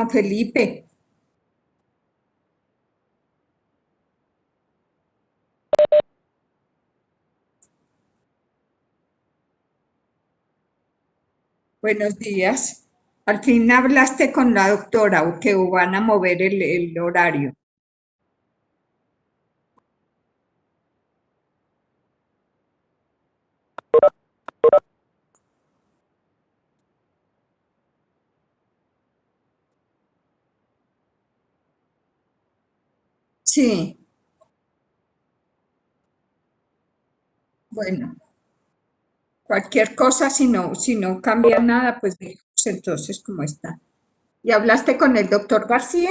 A Felipe. Buenos días. Al fin hablaste con la doctora o que van a mover el horario. Sí, bueno, cualquier cosa, si no cambia nada, pues dejemos entonces como está. ¿Y hablaste con el doctor García?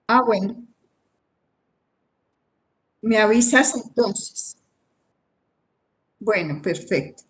Ah, bueno, me avisas entonces. Bueno, perfecto.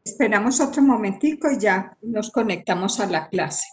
Esperamos otro momentico y ya nos conectamos a la clase.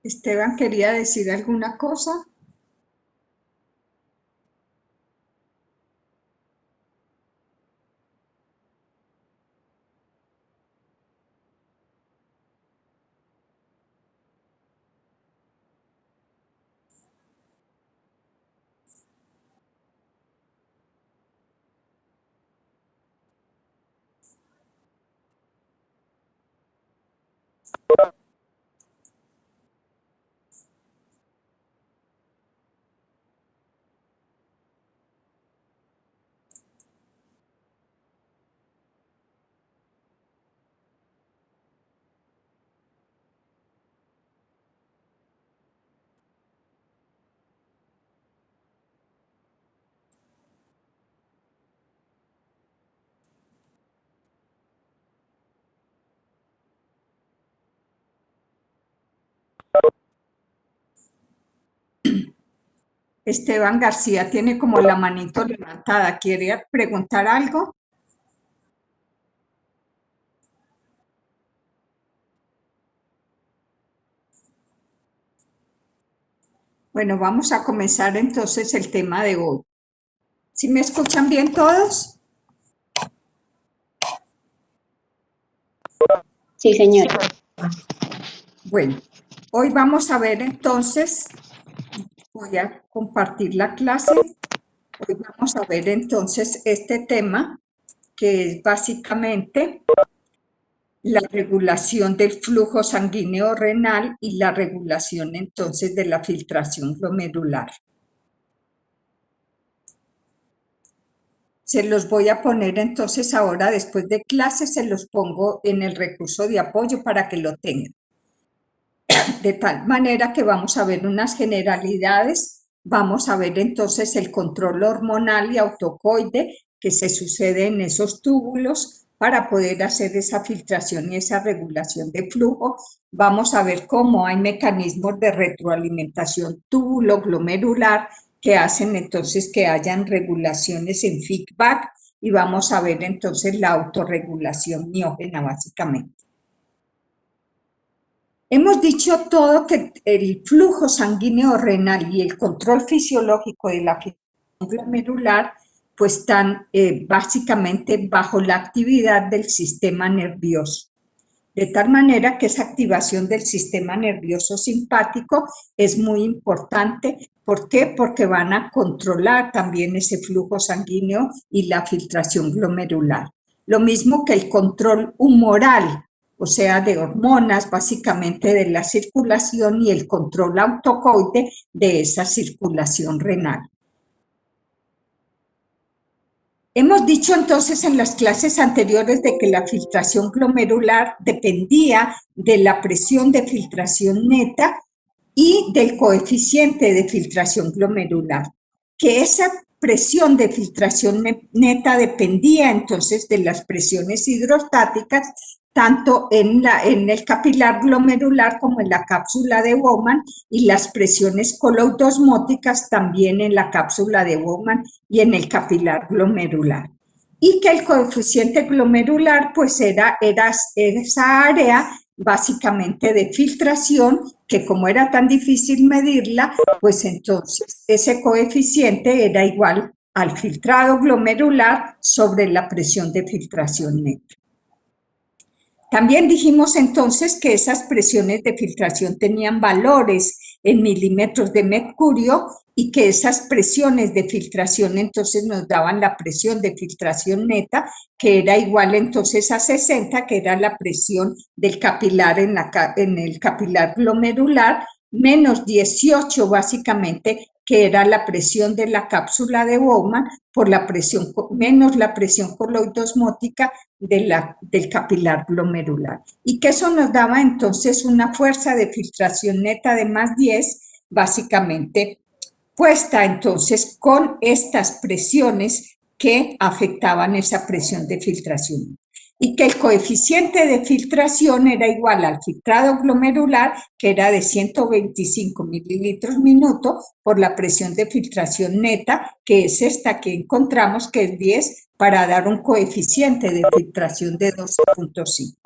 Esteban quería decir alguna cosa. Esteban García tiene como la manito levantada. ¿Quiere preguntar algo? Bueno, vamos a comenzar entonces el tema de hoy. ¿Sí me escuchan bien todos? Sí, señora. Bueno, hoy vamos a ver entonces, voy a compartir la clase. Hoy vamos a ver entonces este tema que es básicamente la regulación del flujo sanguíneo renal y la regulación entonces de la filtración glomerular. Se los voy a poner entonces ahora después de clase, se los pongo en el recurso de apoyo para que lo tengan. De tal manera que vamos a ver unas generalidades, vamos a ver entonces el control hormonal y autocoide que se sucede en esos túbulos para poder hacer esa filtración y esa regulación de flujo vamos a ver cómo hay mecanismos de retroalimentación túbulo-glomerular que hacen entonces que hayan regulaciones en feedback y vamos a ver entonces la autorregulación miógena básicamente. Hemos dicho todo que el flujo sanguíneo renal y el control fisiológico de la filtración glomerular pues están básicamente bajo la actividad del sistema nervioso. De tal manera que esa activación del sistema nervioso simpático es muy importante. ¿Por qué? Porque van a controlar también ese flujo sanguíneo y la filtración glomerular. Lo mismo que el control humoral, o sea, de hormonas, básicamente de la circulación y el control autocoide de esa circulación renal. Hemos dicho entonces en las clases anteriores de que la filtración glomerular dependía de la presión de filtración neta y del coeficiente de filtración glomerular, que esa presión de filtración neta dependía entonces de las presiones hidrostáticas, tanto en el capilar glomerular como en la cápsula de Bowman, y las presiones coloidosmóticas también en la cápsula de Bowman y en el capilar glomerular. Y que el coeficiente glomerular pues era esa área básicamente de filtración, que como era tan difícil medirla, pues entonces ese coeficiente era igual al filtrado glomerular sobre la presión de filtración neta. También dijimos entonces que esas presiones de filtración tenían valores en milímetros de mercurio y que esas presiones de filtración entonces nos daban la presión de filtración neta, que era igual entonces a 60, que era la presión del capilar en el capilar glomerular, menos 18 básicamente, que era la presión de la cápsula de Bowman, por la presión, menos la presión coloidosmótica del capilar glomerular. Y que eso nos daba entonces una fuerza de filtración neta de más 10, básicamente puesta entonces con estas presiones que afectaban esa presión de filtración. Y que el coeficiente de filtración era igual al filtrado glomerular, que era de 125 mililitros minuto, por la presión de filtración neta, que es esta que encontramos, que es 10, para dar un coeficiente de filtración de 12.5.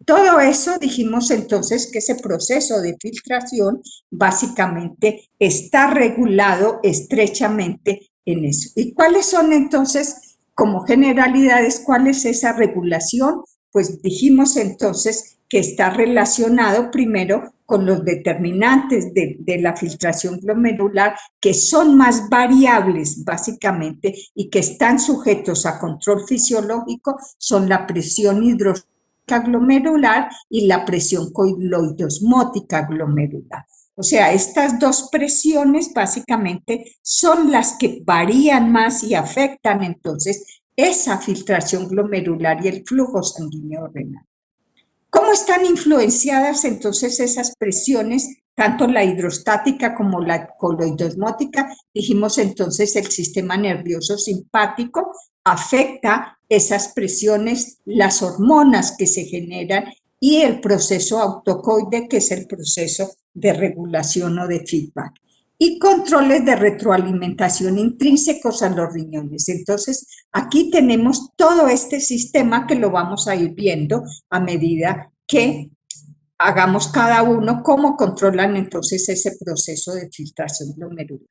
Todo eso dijimos entonces que ese proceso de filtración básicamente está regulado estrechamente en eso. ¿Y cuáles son entonces, como generalidades, cuál es esa regulación? Pues dijimos entonces que está relacionado primero con los determinantes de la filtración glomerular, que son más variables básicamente y que están sujetos a control fisiológico, son la presión hidrostática glomerular y la presión coloidosmótica glomerular. O sea, estas dos presiones básicamente son las que varían más y afectan entonces esa filtración glomerular y el flujo sanguíneo renal. ¿Cómo están influenciadas entonces esas presiones, tanto la hidrostática como la coloidosmótica? Dijimos entonces el sistema nervioso simpático afecta esas presiones, las hormonas que se generan y el proceso autocoide, que es el proceso de regulación o de feedback. Y controles de retroalimentación intrínsecos a los riñones. Entonces, aquí tenemos todo este sistema que lo vamos a ir viendo a medida que hagamos cada uno, cómo controlan entonces ese proceso de filtración glomerular.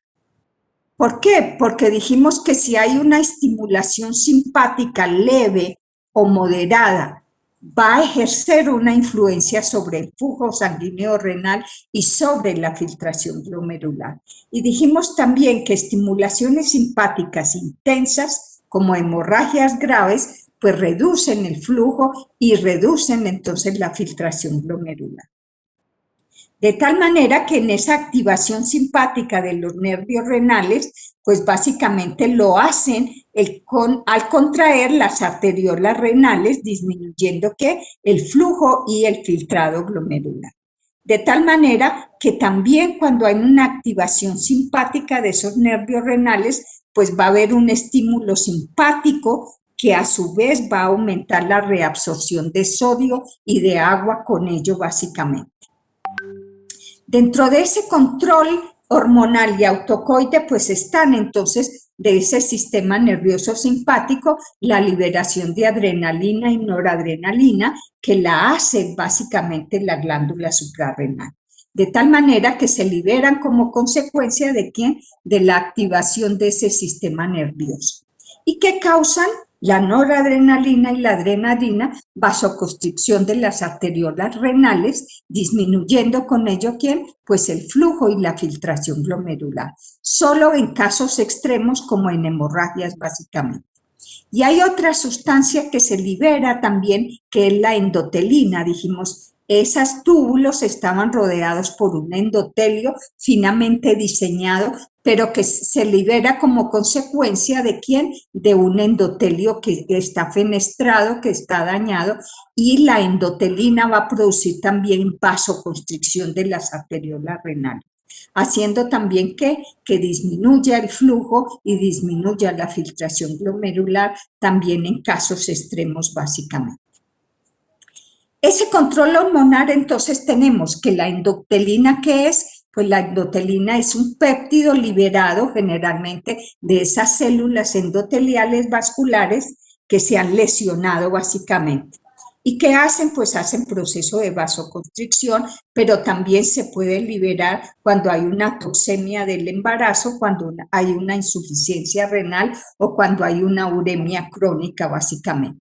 ¿Por qué? Porque dijimos que si hay una estimulación simpática leve o moderada, va a ejercer una influencia sobre el flujo sanguíneo renal y sobre la filtración glomerular. Y dijimos también que estimulaciones simpáticas intensas, como hemorragias graves, pues reducen el flujo y reducen entonces la filtración glomerular. De tal manera que en esa activación simpática de los nervios renales, pues básicamente lo hacen al contraer las arteriolas renales, disminuyendo el flujo y el filtrado glomerular. De tal manera que también cuando hay una activación simpática de esos nervios renales, pues va a haber un estímulo simpático que a su vez va a aumentar la reabsorción de sodio y de agua con ello básicamente. Dentro de ese control hormonal y autocoide, pues están entonces de ese sistema nervioso simpático la liberación de adrenalina y noradrenalina que la hace básicamente la glándula suprarrenal. De tal manera que se liberan como consecuencia de ¿qué? De la activación de ese sistema nervioso. ¿Y qué causan? La noradrenalina y la adrenalina, vasoconstricción de las arteriolas renales, disminuyendo con ello ¿quién? Pues el flujo y la filtración glomerular. Solo en casos extremos como en hemorragias básicamente. Y hay otra sustancia que se libera también, que es la endotelina. Dijimos, esos túbulos estaban rodeados por un endotelio finamente diseñado, pero que se libera como consecuencia de ¿quién? De un endotelio que está fenestrado, que está dañado, y la endotelina va a producir también vasoconstricción de las arteriolas renales, haciendo también que disminuya el flujo y disminuya la filtración glomerular, también en casos extremos básicamente. Ese control hormonal, entonces tenemos que la endotelina, ¿qué es? Pues la endotelina es un péptido liberado generalmente de esas células endoteliales vasculares que se han lesionado básicamente. ¿Y qué hacen? Pues hacen proceso de vasoconstricción, pero también se puede liberar cuando hay una toxemia del embarazo, cuando hay una insuficiencia renal o cuando hay una uremia crónica básicamente.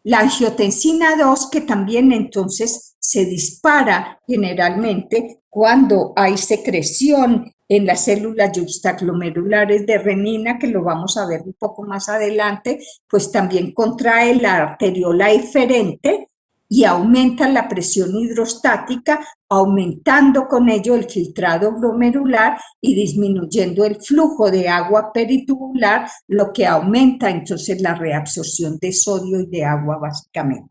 La angiotensina 2, que también entonces se dispara generalmente cuando hay secreción en las células yuxtaglomerulares de renina, que lo vamos a ver un poco más adelante, pues también contrae la arteriola eferente y aumenta la presión hidrostática, aumentando con ello el filtrado glomerular y disminuyendo el flujo de agua peritubular, lo que aumenta entonces la reabsorción de sodio y de agua básicamente.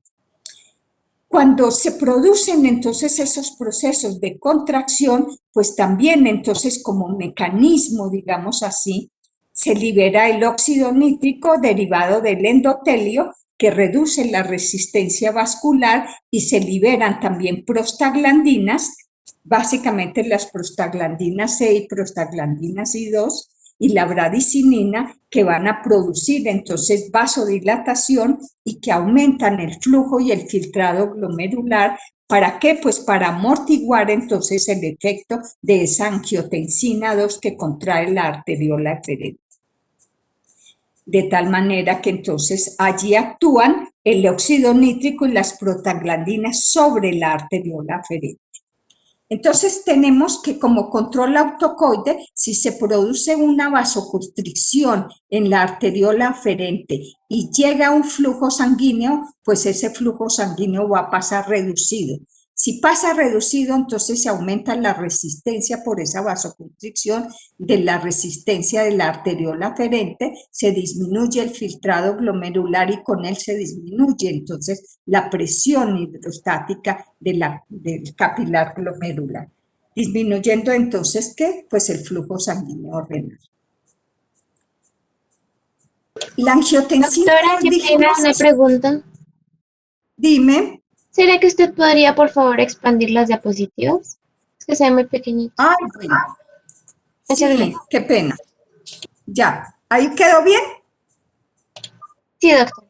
Cuando se producen entonces esos procesos de contracción, pues también entonces como mecanismo, digamos así, se libera el óxido nítrico derivado del endotelio que reduce la resistencia vascular y se liberan también prostaglandinas, básicamente las prostaglandinas C y prostaglandinas I2 y la bradicinina, que van a producir entonces vasodilatación y que aumentan el flujo y el filtrado glomerular. ¿Para qué? Pues para amortiguar entonces el efecto de esa angiotensina 2 que contrae la arteriola eferente. De tal manera que entonces allí actúan el óxido nítrico y las prostaglandinas sobre la arteriola aferente. Entonces tenemos que como control autocoide, si se produce una vasoconstricción en la arteriola aferente y llega un flujo sanguíneo, pues ese flujo sanguíneo va a pasar reducido. Si pasa reducido, entonces se aumenta la resistencia por esa vasoconstricción de la resistencia de la arteriola aferente, se disminuye el filtrado glomerular y con él se disminuye entonces la presión hidrostática del capilar glomerular, disminuyendo entonces ¿qué? Pues el flujo sanguíneo renal. La angiotensina, Doctora, qué pena, una pregunta. Dime. ¿Será que usted podría, por favor, expandir las diapositivas? Es que se ven muy pequeñitos. Ay, bueno. Muchas Sí, gracias. qué pena. Ya, ¿ahí quedó bien? Sí, doctora.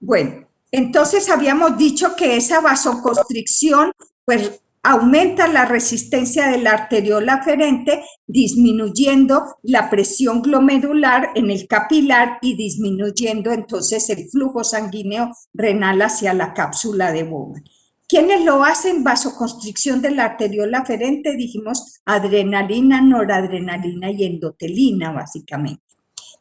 Bueno, entonces habíamos dicho que esa vasoconstricción pues aumenta la resistencia de la arteriola aferente, disminuyendo la presión glomerular en el capilar y disminuyendo entonces el flujo sanguíneo renal hacia la cápsula de Bowman. ¿Quiénes lo hacen? Vasoconstricción de la arteriola aferente, dijimos adrenalina, noradrenalina y endotelina básicamente.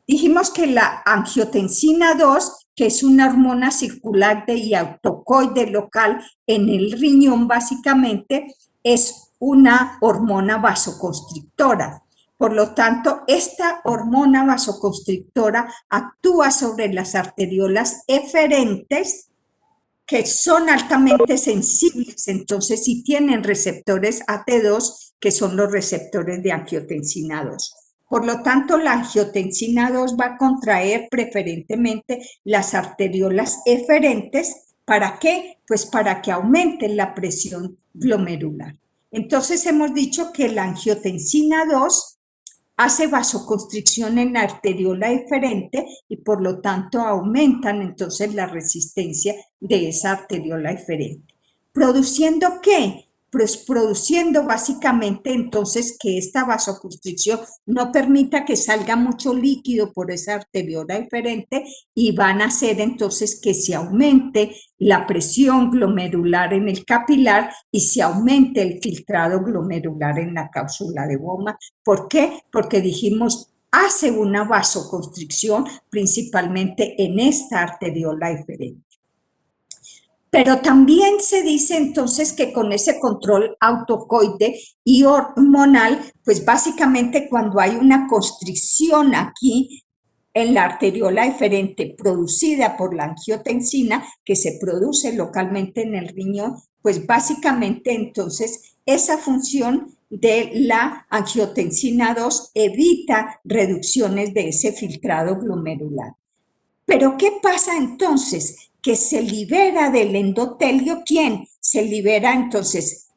Dijimos que la angiotensina 2, que es una hormona circulante y autocoide local en el riñón básicamente, es una hormona vasoconstrictora. Por lo tanto, esta hormona vasoconstrictora actúa sobre las arteriolas eferentes, que son altamente sensibles, entonces sí tienen receptores AT2, que son los receptores de angiotensina 2. Por lo tanto, la angiotensina 2 va a contraer preferentemente las arteriolas eferentes. ¿Para qué? Pues para que aumente la presión glomerular. Entonces hemos dicho que la angiotensina 2 hace vasoconstricción en la arteriola eferente y por lo tanto aumentan entonces la resistencia de esa arteriola eferente. ¿Produciendo qué? Pues produciendo básicamente entonces que esta vasoconstricción no permita que salga mucho líquido por esa arteriola eferente y van a hacer entonces que se aumente la presión glomerular en el capilar y se aumente el filtrado glomerular en la cápsula de Bowman. ¿Por qué? Porque dijimos hace una vasoconstricción principalmente en esta arteriola eferente. Pero también se dice entonces que con ese control autocoide y hormonal, pues básicamente cuando hay una constricción aquí en la arteriola eferente producida por la angiotensina, que se produce localmente en el riñón, pues básicamente entonces esa función de la angiotensina 2 evita reducciones de ese filtrado glomerular. Pero ¿qué pasa entonces? Que se libera del endotelio, ¿quién? Se libera entonces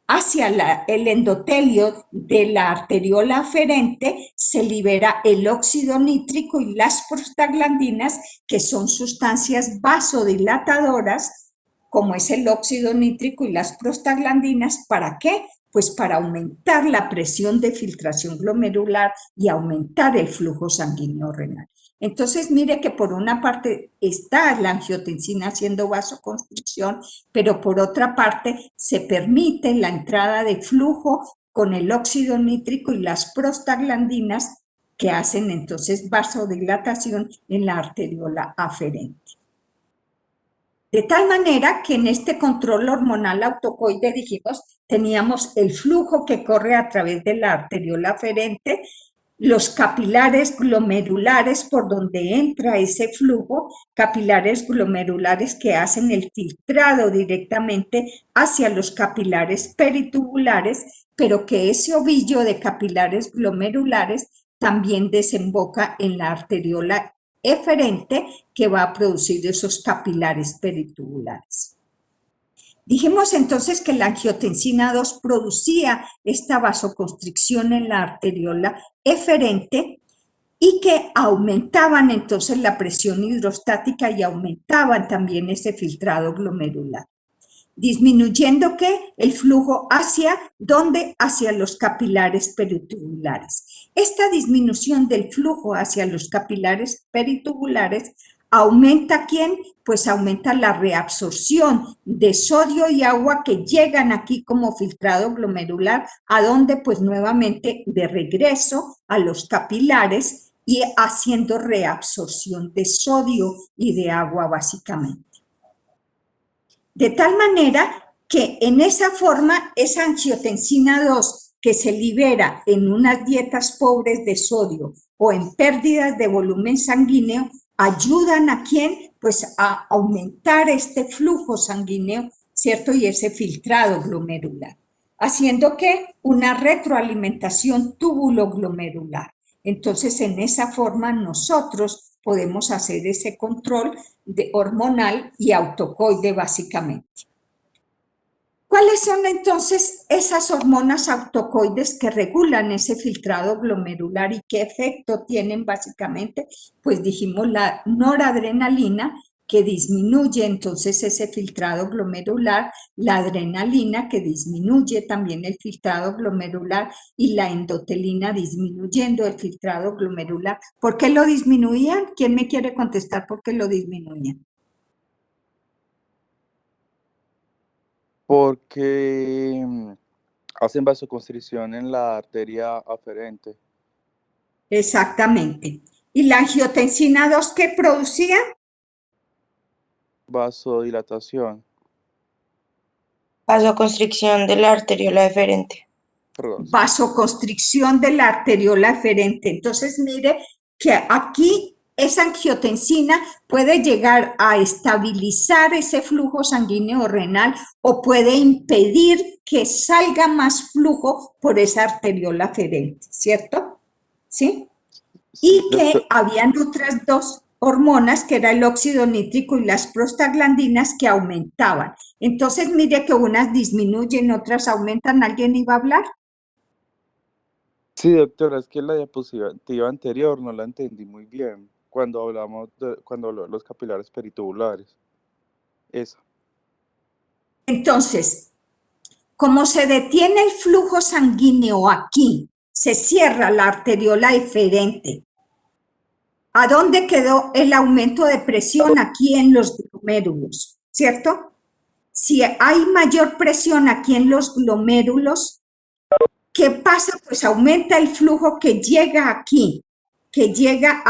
hacia el endotelio de la arteriola aferente, se libera el óxido nítrico y las prostaglandinas, que son sustancias vasodilatadoras, como es el óxido nítrico y las prostaglandinas. ¿Para qué? Pues para aumentar la presión de filtración glomerular y aumentar el flujo sanguíneo renal. Entonces, mire que por una parte está la angiotensina haciendo vasoconstricción, pero por otra parte se permite la entrada de flujo con el óxido nítrico y las prostaglandinas que hacen entonces vasodilatación en la arteriola aferente. De tal manera que en este control hormonal autocoide, dijimos, teníamos el flujo que corre a través de la arteriola aferente, los capilares glomerulares por donde entra ese flujo, capilares glomerulares que hacen el filtrado directamente hacia los capilares peritubulares, pero que ese ovillo de capilares glomerulares también desemboca en la arteriola eferente que va a producir esos capilares peritubulares. Dijimos entonces que la angiotensina 2 producía esta vasoconstricción en la arteriola eferente y que aumentaban entonces la presión hidrostática y aumentaban también ese filtrado glomerular. Disminuyendo ¿qué? El flujo hacia, ¿dónde? Hacia los capilares peritubulares. Esta disminución del flujo hacia los capilares peritubulares aumenta ¿quién? Pues aumenta la reabsorción de sodio y agua que llegan aquí como filtrado glomerular, a donde pues nuevamente de regreso a los capilares y haciendo reabsorción de sodio y de agua básicamente. De tal manera que en esa forma, esa angiotensina 2 que se libera en unas dietas pobres de sodio o en pérdidas de volumen sanguíneo, ayudan a quién? Pues a aumentar este flujo sanguíneo, ¿cierto? Y ese filtrado glomerular, haciendo que una retroalimentación túbulo-glomerular. Entonces, en esa forma nosotros podemos hacer ese control hormonal y autocoide básicamente. ¿Cuáles son entonces esas hormonas autocoides que regulan ese filtrado glomerular y qué efecto tienen básicamente? Pues dijimos la noradrenalina, que disminuye entonces ese filtrado glomerular, la adrenalina, que disminuye también el filtrado glomerular, y la endotelina, disminuyendo el filtrado glomerular. ¿Por qué lo disminuían? ¿Quién me quiere contestar por qué lo disminuían? Porque hacen vasoconstricción en la arteria aferente. Exactamente. ¿Y la angiotensina 2 qué producía? Vasodilatación. Vasoconstricción de la arteriola eferente. Perdón. Vasoconstricción de la arteriola eferente. Entonces, mire que aquí esa angiotensina puede llegar a estabilizar ese flujo sanguíneo renal o puede impedir que salga más flujo por esa arteriola eferente, ¿cierto? ¿sí? Y que Doctor- habían otras dos hormonas, que era el óxido nítrico y las prostaglandinas, que aumentaban. Entonces, mire que unas disminuyen, otras aumentan. ¿Alguien iba a hablar? Sí, doctora, es que la diapositiva anterior no la entendí muy bien cuando cuando habló de los capilares peritubulares. Esa. Entonces, como se detiene el flujo sanguíneo aquí, se cierra la arteriola eferente. ¿A dónde quedó el aumento de presión? Aquí en los glomérulos, ¿cierto? Si hay mayor presión aquí en los glomérulos, ¿qué pasa? Pues aumenta el flujo que llega aquí, que llega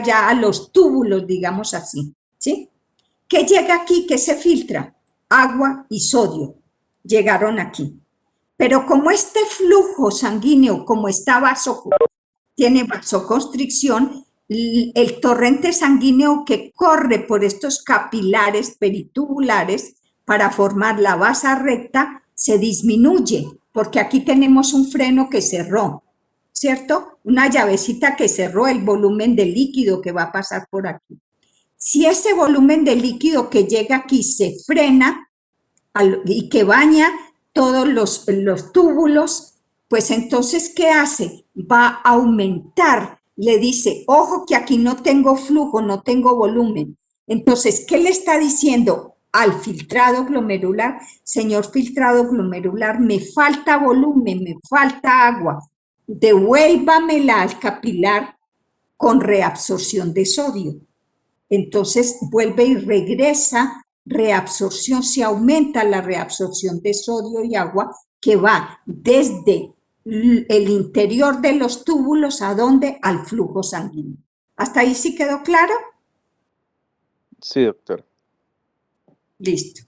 ya a los túbulos, digamos así, ¿sí? ¿Qué llega aquí? ¿Qué se filtra? Agua y sodio llegaron aquí. Pero como este flujo sanguíneo, como tiene vasoconstricción, el torrente sanguíneo que corre por estos capilares peritubulares para formar la vasa recta se disminuye, porque aquí tenemos un freno que cerró, ¿cierto? Una llavecita que cerró el volumen de líquido que va a pasar por aquí. Si ese volumen de líquido que llega aquí se frena y que baña todos los túbulos, pues entonces, ¿qué hace? Va a aumentar. Le dice, ojo que aquí no tengo flujo, no tengo volumen. Entonces, ¿qué le está diciendo al filtrado glomerular? Señor filtrado glomerular, me falta volumen, me falta agua. Devuélvamela al capilar con reabsorción de sodio. Entonces vuelve y regresa reabsorción, se aumenta la reabsorción de sodio y agua que va desde el interior de los túbulos a donde al flujo sanguíneo. ¿Hasta ahí sí quedó claro? Sí, doctora. Listo.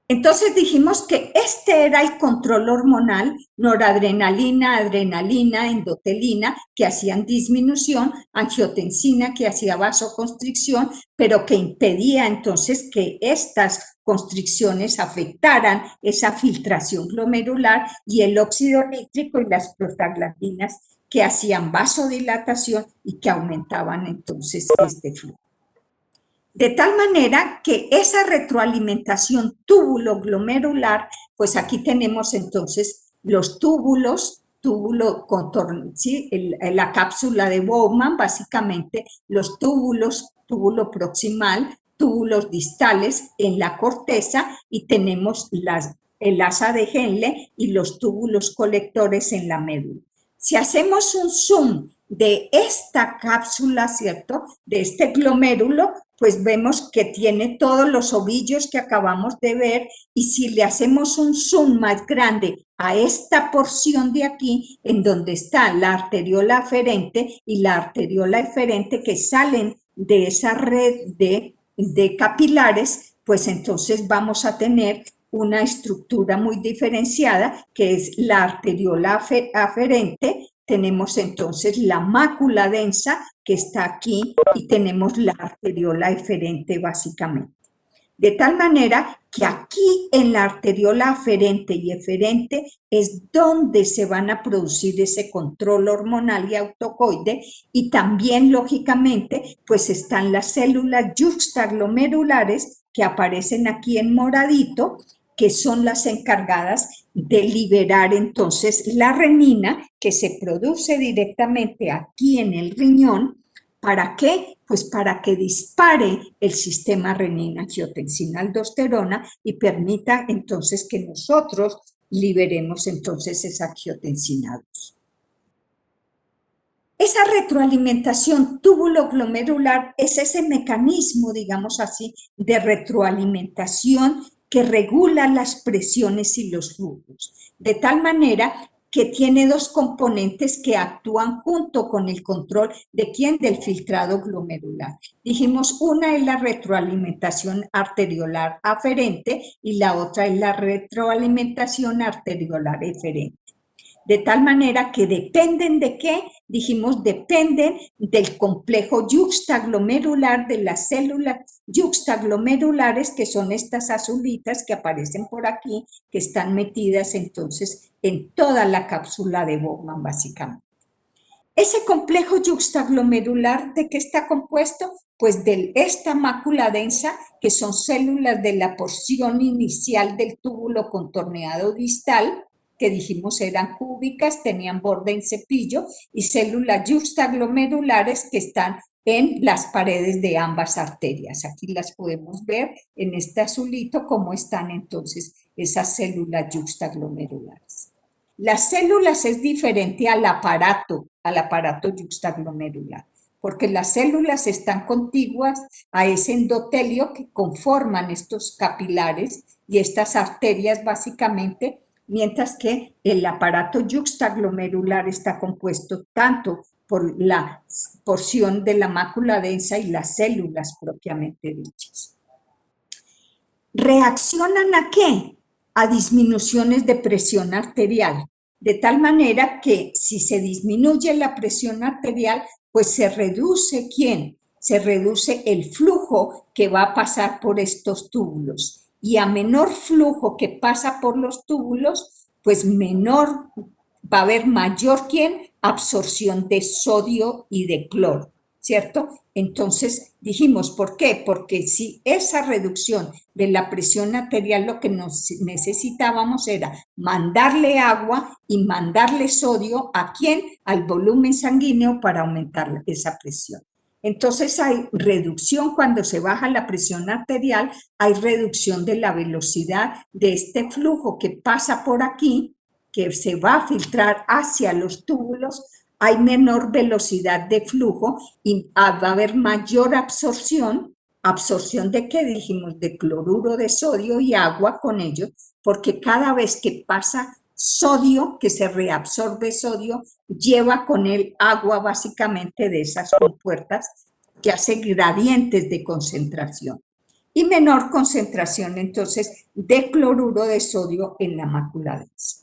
Entonces dijimos que este era el control hormonal, noradrenalina, adrenalina, endotelina, que hacían disminución, angiotensina, que hacía vasoconstricción, pero que impedía entonces que estas constricciones afectaran esa filtración glomerular, y el óxido nítrico y las prostaglandinas, que hacían vasodilatación y que aumentaban entonces este flujo. De tal manera que esa retroalimentación túbulo-glomerular, pues aquí tenemos entonces los túbulos, ¿sí? La cápsula de Bowman, básicamente los túbulos, túbulo proximal, túbulos distales en la corteza, y tenemos el asa de Henle y los túbulos colectores en la médula. Si hacemos un zoom de esta cápsula, ¿cierto? De este glomérulo, pues vemos que tiene todos los ovillos que acabamos de ver, y si le hacemos un zoom más grande a esta porción de aquí, en donde está la arteriola aferente y la arteriola eferente que salen de esa red de capilares, pues entonces vamos a tener una estructura muy diferenciada, que es la arteriola aferente. Tenemos entonces la mácula densa que está aquí, y tenemos la arteriola eferente básicamente. De tal manera que aquí en la arteriola aferente y eferente es donde se van a producir ese control hormonal y autocoide, y también lógicamente pues están las células yuxtaglomerulares que aparecen aquí en moradito, que son las encargadas de liberar entonces la renina, que se produce directamente aquí en el riñón. ¿Para qué? Pues para que dispare el sistema renina-angiotensina-aldosterona y permita entonces que nosotros liberemos entonces esa angiotensina 2. Esa retroalimentación túbulo-glomerular es ese mecanismo, digamos así, de retroalimentación que regula las presiones y los flujos, de tal manera que tiene dos componentes que actúan junto con el control de quién, del filtrado glomerular. Dijimos, una es la retroalimentación arteriolar aferente y la otra es la retroalimentación arteriolar eferente. De tal manera que dependen de qué, dijimos, dependen del complejo yuxtaglomerular, de las células yuxtaglomerulares, que son estas azulitas que aparecen por aquí, que están metidas entonces en toda la cápsula de Bowman, básicamente. Ese complejo yuxtaglomerular, ¿de qué está compuesto? Pues de esta mácula densa, que son células de la porción inicial del túbulo contorneado distal, que dijimos eran cúbicas, tenían borde en cepillo, y células yuxtaglomerulares que están en las paredes de ambas arterias. Aquí las podemos ver en este azulito, cómo están entonces esas células yuxtaglomerulares. Las células es diferente al aparato yuxtaglomerular, porque las células están contiguas a ese endotelio que conforman estos capilares y estas arterias básicamente, mientras que el aparato yuxtaglomerular está compuesto tanto por la porción de la mácula densa y las células propiamente dichas. ¿Reaccionan a qué? A disminuciones de presión arterial, de tal manera que si se disminuye la presión arterial, pues se reduce ¿quién? Se reduce el flujo que va a pasar por estos túbulos. Y a menor flujo que pasa por los túbulos, pues menor va a haber mayor ¿quién? Absorción de sodio y de cloro, ¿cierto? Entonces dijimos, ¿por qué? Porque si esa reducción de la presión arterial, lo que necesitábamos era mandarle agua y mandarle sodio ¿a quién? Al volumen sanguíneo para aumentar esa presión. Entonces hay reducción cuando se baja la presión arterial, hay reducción de la velocidad de este flujo que pasa por aquí, que se va a filtrar hacia los túbulos. Hay menor velocidad de flujo y va a haber mayor absorción. ¿Absorción de qué? Dijimos, de cloruro de sodio y agua con ello, porque cada vez que pasa sodio, que se reabsorbe sodio, lleva con él agua básicamente de esas compuertas que hace gradientes de concentración. Y menor concentración entonces de cloruro de sodio en la mácula densa.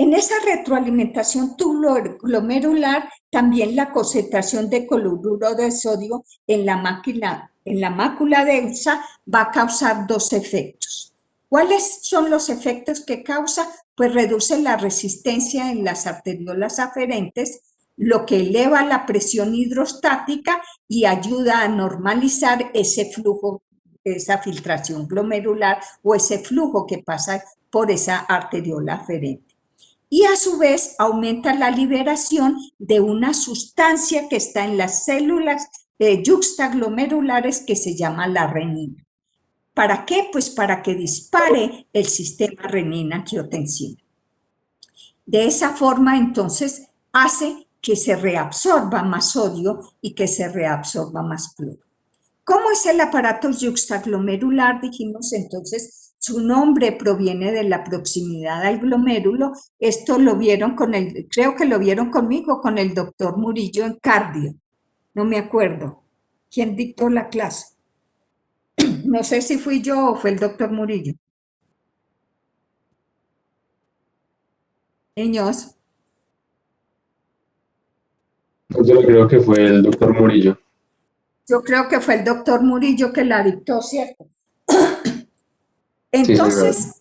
En esa retroalimentación tubuloglomerular, también la concentración de cloruro de sodio en la mácula densa va a causar dos efectos. ¿Cuáles son los efectos que causa? Pues reduce la resistencia en las arteriolas aferentes, lo que eleva la presión hidrostática y ayuda a normalizar ese flujo, esa filtración glomerular o ese flujo que pasa por esa arteriola aferente. Y a su vez aumenta la liberación de una sustancia que está en las células yuxtaglomerulares que se llama la renina. ¿Para qué? Pues para que dispare el sistema renina-angiotensina. De esa forma, entonces, hace que se reabsorba más sodio y que se reabsorba más cloro. ¿Cómo es el aparato yuxtaglomerular? Dijimos entonces, su nombre proviene de la proximidad al glomérulo. Esto lo vieron creo que lo vieron conmigo, con el doctor Murillo en cardio. No me acuerdo. ¿Quién dictó la clase? No sé si fui yo o fue el doctor Murillo. Niños. Yo creo que fue el doctor Murillo. Yo creo que fue el doctor Murillo que la dictó, ¿cierto? Entonces, Sí,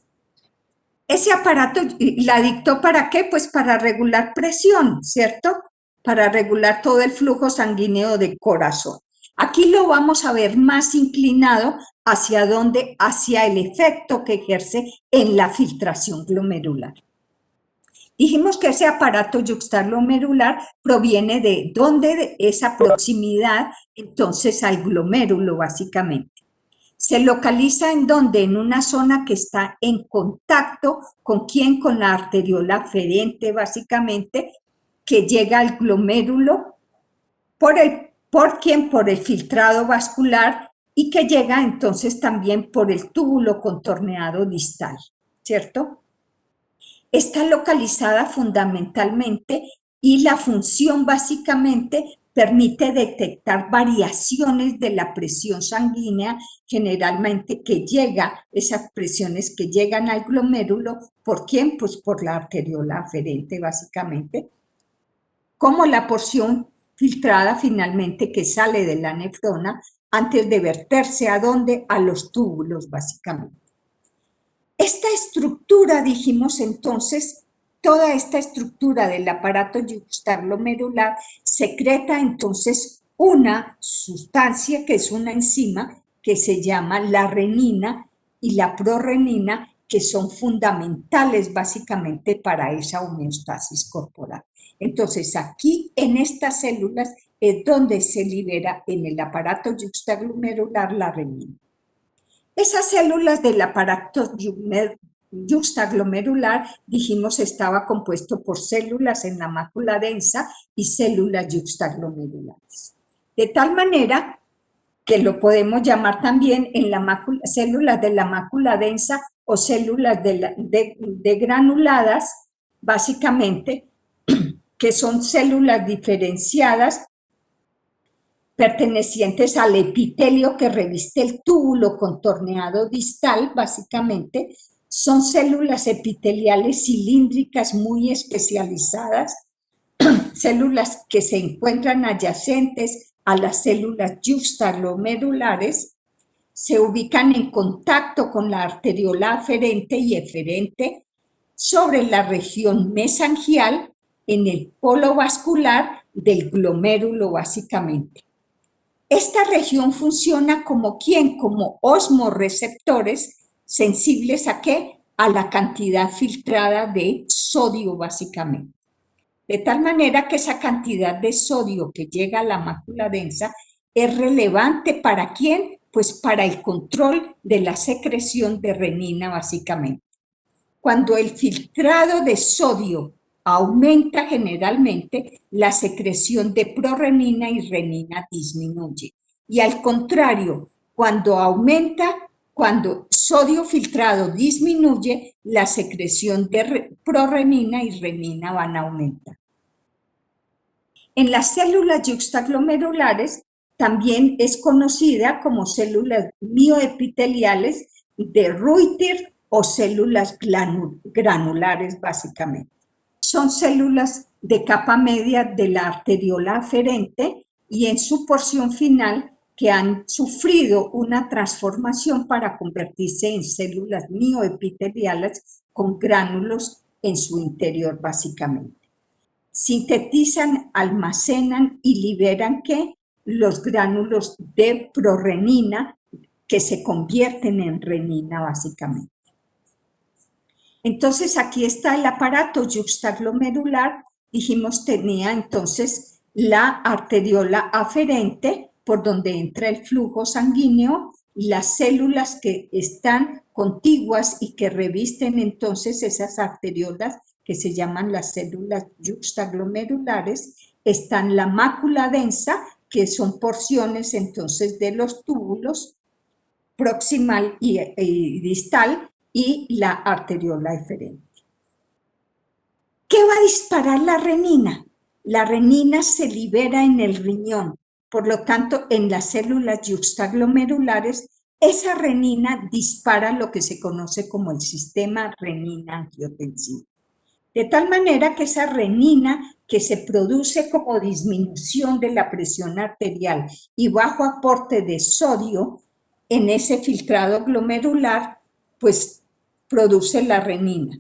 ese aparato la dictó ¿para qué? Pues para regular presión, ¿cierto? Para regular todo el flujo sanguíneo del corazón. Aquí lo vamos a ver más inclinado hacia dónde, hacia el efecto que ejerce en la filtración glomerular. Dijimos que ese aparato yuxtaglomerular proviene de dónde, de esa proximidad entonces al glomérulo básicamente. Se localiza en donde, en una zona que está en contacto con quién, con la arteriola aferente básicamente, que llega al glomérulo por el filtrado vascular y que llega entonces también por el túbulo contorneado distal, ¿cierto? Está localizada fundamentalmente y la función básicamente permite detectar variaciones de la presión sanguínea, generalmente esas presiones que llegan al glomérulo, ¿por quién? Pues por la arteriola aferente, básicamente, como la porción filtrada finalmente que sale de la nefrona antes de verterse ¿a dónde? A los túbulos, básicamente. Esta estructura, dijimos entonces, toda esta estructura del aparato yuxtaglomerular secreta entonces una sustancia que es una enzima que se llama la renina y la prorrenina, que son fundamentales básicamente para esa homeostasis corporal. Entonces aquí en estas células es donde se libera en el aparato yuxtaglomerular la renina. Esas células del aparato yuxtaglomerular, dijimos, estaba compuesto por células en la mácula densa y células yuxtaglomerulares. De tal manera que lo podemos llamar también en la mácula, células de la mácula densa o células de granuladas, básicamente, que son células diferenciadas pertenecientes al epitelio que reviste el túbulo contorneado distal, básicamente, son células epiteliales cilíndricas muy especializadas, células que se encuentran adyacentes a las células yuxtaglomerulares, se ubican en contacto con la arteriola aferente y eferente sobre la región mesangial en el polo vascular del glomérulo, básicamente. Esta región funciona como ¿quién? Como osmorreceptores sensibles ¿a qué? A la cantidad filtrada de sodio, básicamente. De tal manera que esa cantidad de sodio que llega a la mácula densa es relevante ¿para quién? Pues para el control de la secreción de renina, básicamente. Cuando el filtrado de sodio aumenta, generalmente la secreción de prorrenina y renina disminuye. Y al contrario, cuando sodio filtrado disminuye, la secreción de prorrenina y renina van a aumentar. En las células yuxtaglomerulares también es conocida como células mioepiteliales de Reuter o células granulares, básicamente. Son células de capa media de la arteriola aferente y en su porción final que han sufrido una transformación para convertirse en células mioepiteliales con gránulos en su interior, básicamente. Sintetizan, almacenan y liberan ¿qué? Los gránulos de prorrenina que se convierten en renina, básicamente. Entonces, aquí está el aparato yuxtaglomerular. Dijimos, tenía entonces la arteriola aferente, por donde entra el flujo sanguíneo, las células que están contiguas y que revisten entonces esas arteriolas, que se llaman las células yuxtaglomerulares, están la mácula densa, que son porciones entonces de los túbulos proximal y distal, y la arteriola eferente. ¿Qué va a disparar la renina? La renina se libera en el riñón, por lo tanto, en las células yuxtaglomerulares, esa renina dispara lo que se conoce como el sistema renina-angiotensina. De tal manera que esa renina que se produce como disminución de la presión arterial y bajo aporte de sodio en ese filtrado glomerular, pues produce la renina.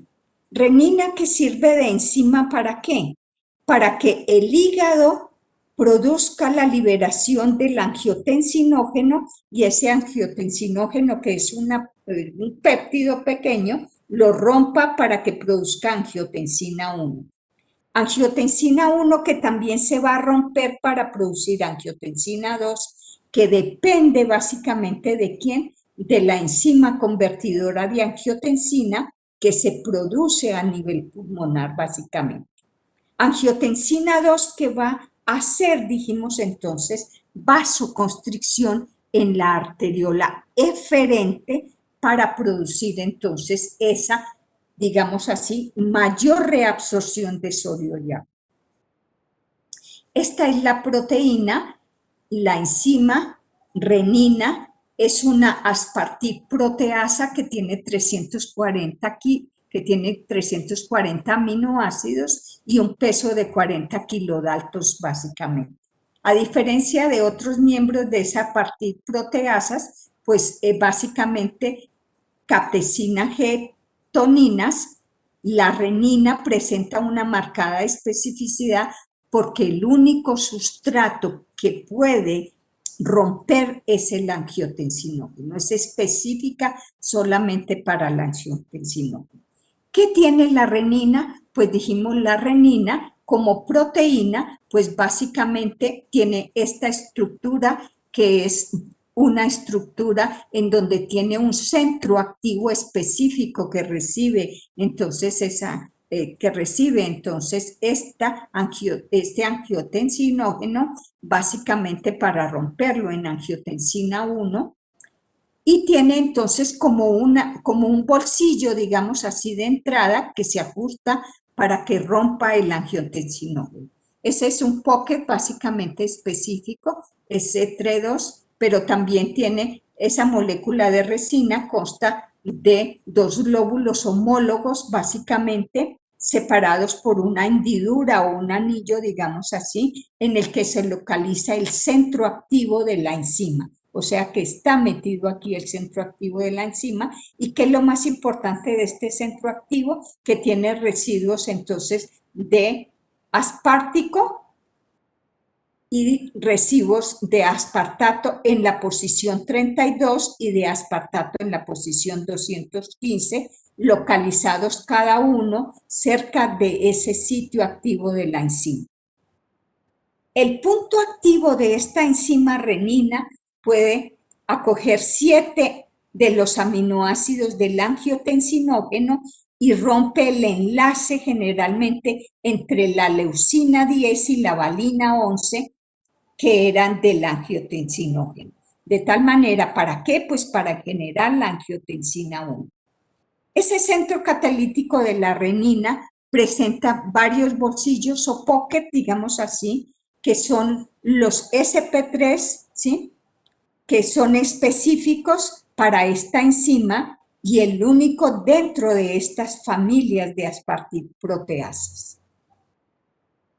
Renina que sirve de enzima ¿para qué? Para que el hígado produzca la liberación del angiotensinógeno y ese angiotensinógeno, que es un péptido pequeño, lo rompa para que produzca angiotensina 1. Angiotensina 1 que también se va a romper para producir angiotensina 2, que depende básicamente ¿de quién? De la enzima convertidora de angiotensina que se produce a nivel pulmonar, básicamente. Angiotensina 2 que va a hacer, dijimos entonces, vasoconstricción en la arteriola eferente para producir entonces esa, digamos así, mayor reabsorción de sodio y agua. Esta es la proteína, la enzima renina es una aspartic-proteasa que tiene 340 aquí, que tiene 340 aminoácidos y un peso de 40 kilodaltos básicamente. A diferencia de otros miembros de esa aspartic-proteasas, pues básicamente captecina G, toninas, la renina presenta una marcada especificidad porque el único sustrato que puede romper es el angiotensinógeno, es específica solamente para el angiotensinógeno. ¿Qué tiene la renina? Pues dijimos la renina como proteína, pues básicamente tiene esta estructura que es una estructura en donde tiene un centro activo específico que recibe entonces este angiotensinógeno básicamente para romperlo en angiotensina 1 y tiene entonces como un bolsillo, digamos así, de entrada que se ajusta para que rompa el angiotensinógeno. Ese es un pocket básicamente específico, es C32, pero también tiene esa molécula de resina, consta de dos glóbulos homólogos básicamente separados por una hendidura o un anillo, digamos así, en el que se localiza el centro activo de la enzima. O sea que está metido aquí el centro activo de la enzima y que es lo más importante de este centro activo, que tiene residuos entonces de aspartico y residuos de aspartato en la posición 32 y de aspartato en la posición 215, localizados cada uno cerca de ese sitio activo de la enzima. El punto activo de esta enzima renina puede acoger 7 de los aminoácidos del angiotensinógeno y rompe el enlace generalmente entre la leucina 10 y la valina 11 que eran del angiotensinógeno. De tal manera, ¿para qué? Pues para generar la angiotensina 1. Ese centro catalítico de la renina presenta varios bolsillos o pocket, digamos así, que son los SP3, ¿sí? Que son específicos para esta enzima y el único dentro de estas familias de aspartic-proteasas.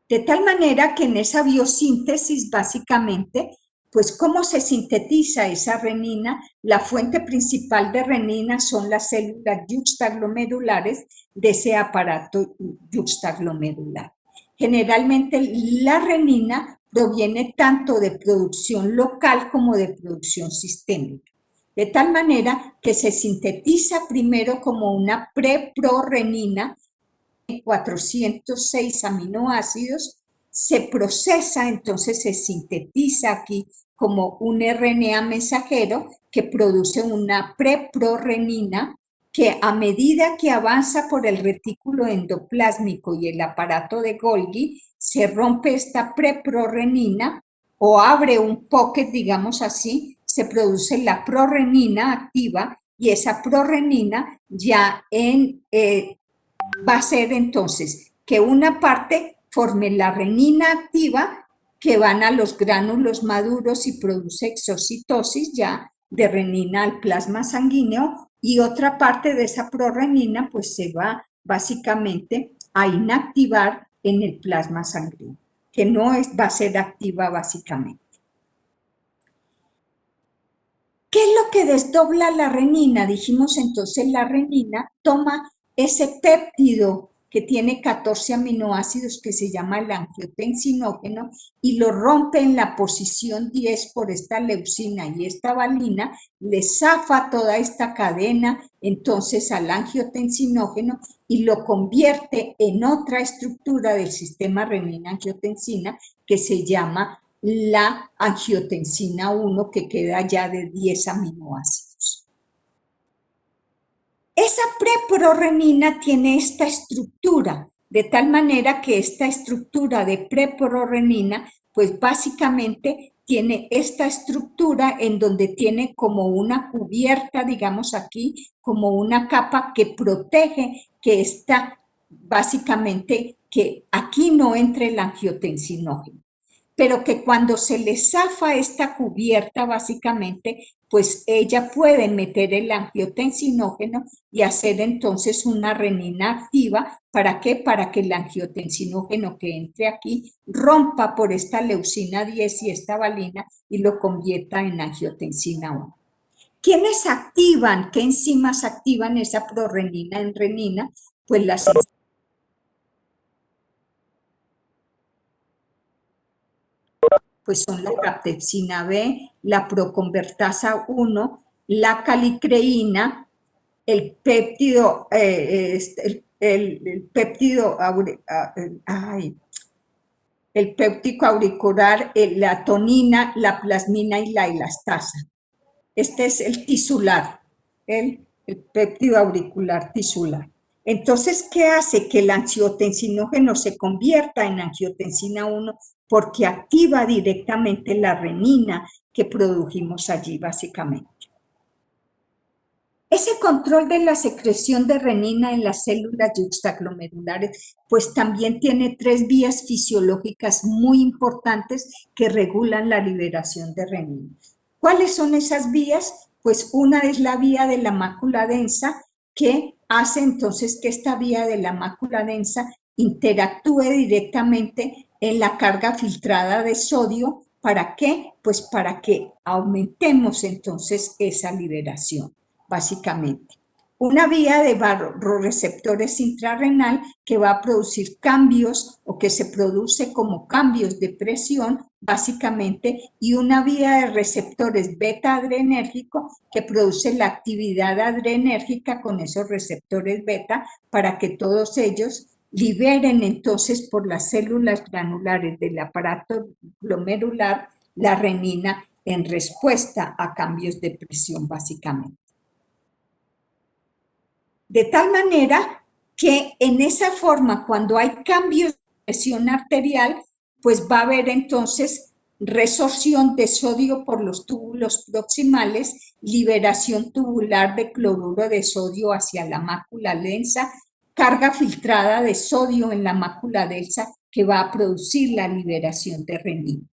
De tal manera que en esa biosíntesis, básicamente, pues cómo se sintetiza esa renina, la fuente principal de renina son las células yuxtaglomerulares de ese aparato yuxtaglomerular. Generalmente la renina proviene tanto de producción local como de producción sistémica, de tal manera que se sintetiza primero como una preprorenina, 406 aminoácidos, se procesa, entonces se sintetiza aquí como un RNA mensajero que produce una preprorenina que a medida que avanza por el retículo endoplásmico y el aparato de Golgi, se rompe esta preprorenina o abre un pocket, digamos así, se produce la prorenina activa y esa prorenina ya va a ser entonces que una parte forme la renina activa que van a los gránulos maduros y produce exocitosis ya de renina al plasma sanguíneo y otra parte de esa prorenina pues se va básicamente a inactivar en el plasma sanguíneo, que no va a ser activa básicamente. ¿Qué es lo que desdobla la renina? Dijimos entonces la renina toma ese péptido que tiene 14 aminoácidos que se llama el angiotensinógeno y lo rompe en la posición 10 por esta leucina y esta valina, le zafa toda esta cadena entonces al angiotensinógeno y lo convierte en otra estructura del sistema renina-angiotensina que se llama la angiotensina 1, que queda ya de 10 aminoácidos. Esa preprorenina tiene esta estructura, de tal manera que esta estructura de preprorenina, pues básicamente tiene esta estructura en donde tiene como una cubierta, digamos aquí, como una capa que protege que está básicamente, que aquí no entre el angiotensinógeno. pero que cuando se le zafa esta cubierta, básicamente, pues ella puede meter el angiotensinógeno y hacer entonces una renina activa. ¿Para qué? Para que el angiotensinógeno que entre aquí rompa por esta leucina 10 y esta valina y lo convierta en angiotensina 1. ¿Quiénes activan? ¿Qué enzimas activan esa prorenina en renina? Pues las pues son la captepsina B, la proconvertasa 1, la calicreína, el péptido, el péptido, el péptico auricular, la tonina, la plasmina y la elastasa. Este es el tisular, el péptido auricular tisular. Entonces, ¿qué hace? Que el angiotensinógeno se convierta en angiotensina 1 porque activa directamente la renina que produjimos allí, básicamente. Ese control de la secreción de renina en las células yuxtaglomerulares, pues también tiene 3 vías fisiológicas muy importantes que regulan la liberación de renina. ¿Cuáles son esas vías? Pues una es la vía de la mácula densa, que hace entonces que esta vía de la mácula densa interactúe directamente en la carga filtrada de sodio. ¿Para qué? Pues para que aumentemos entonces esa liberación, básicamente. Una vía de vasoreceptores intrarrenal que va a producir cambios o que se produce como cambios de presión, básicamente, y una vía de receptores beta adrenérgico que produce la actividad adrenérgica con esos receptores beta para que todos ellos liberen entonces por las células granulares del aparato glomerular la renina en respuesta a cambios de presión, básicamente. De tal manera que en esa forma, cuando hay cambios de presión arterial, pues va a haber entonces resorción de sodio por los túbulos proximales, liberación tubular de cloruro de sodio hacia la mácula densa, carga filtrada de sodio en la mácula densa que va a producir la liberación de renina.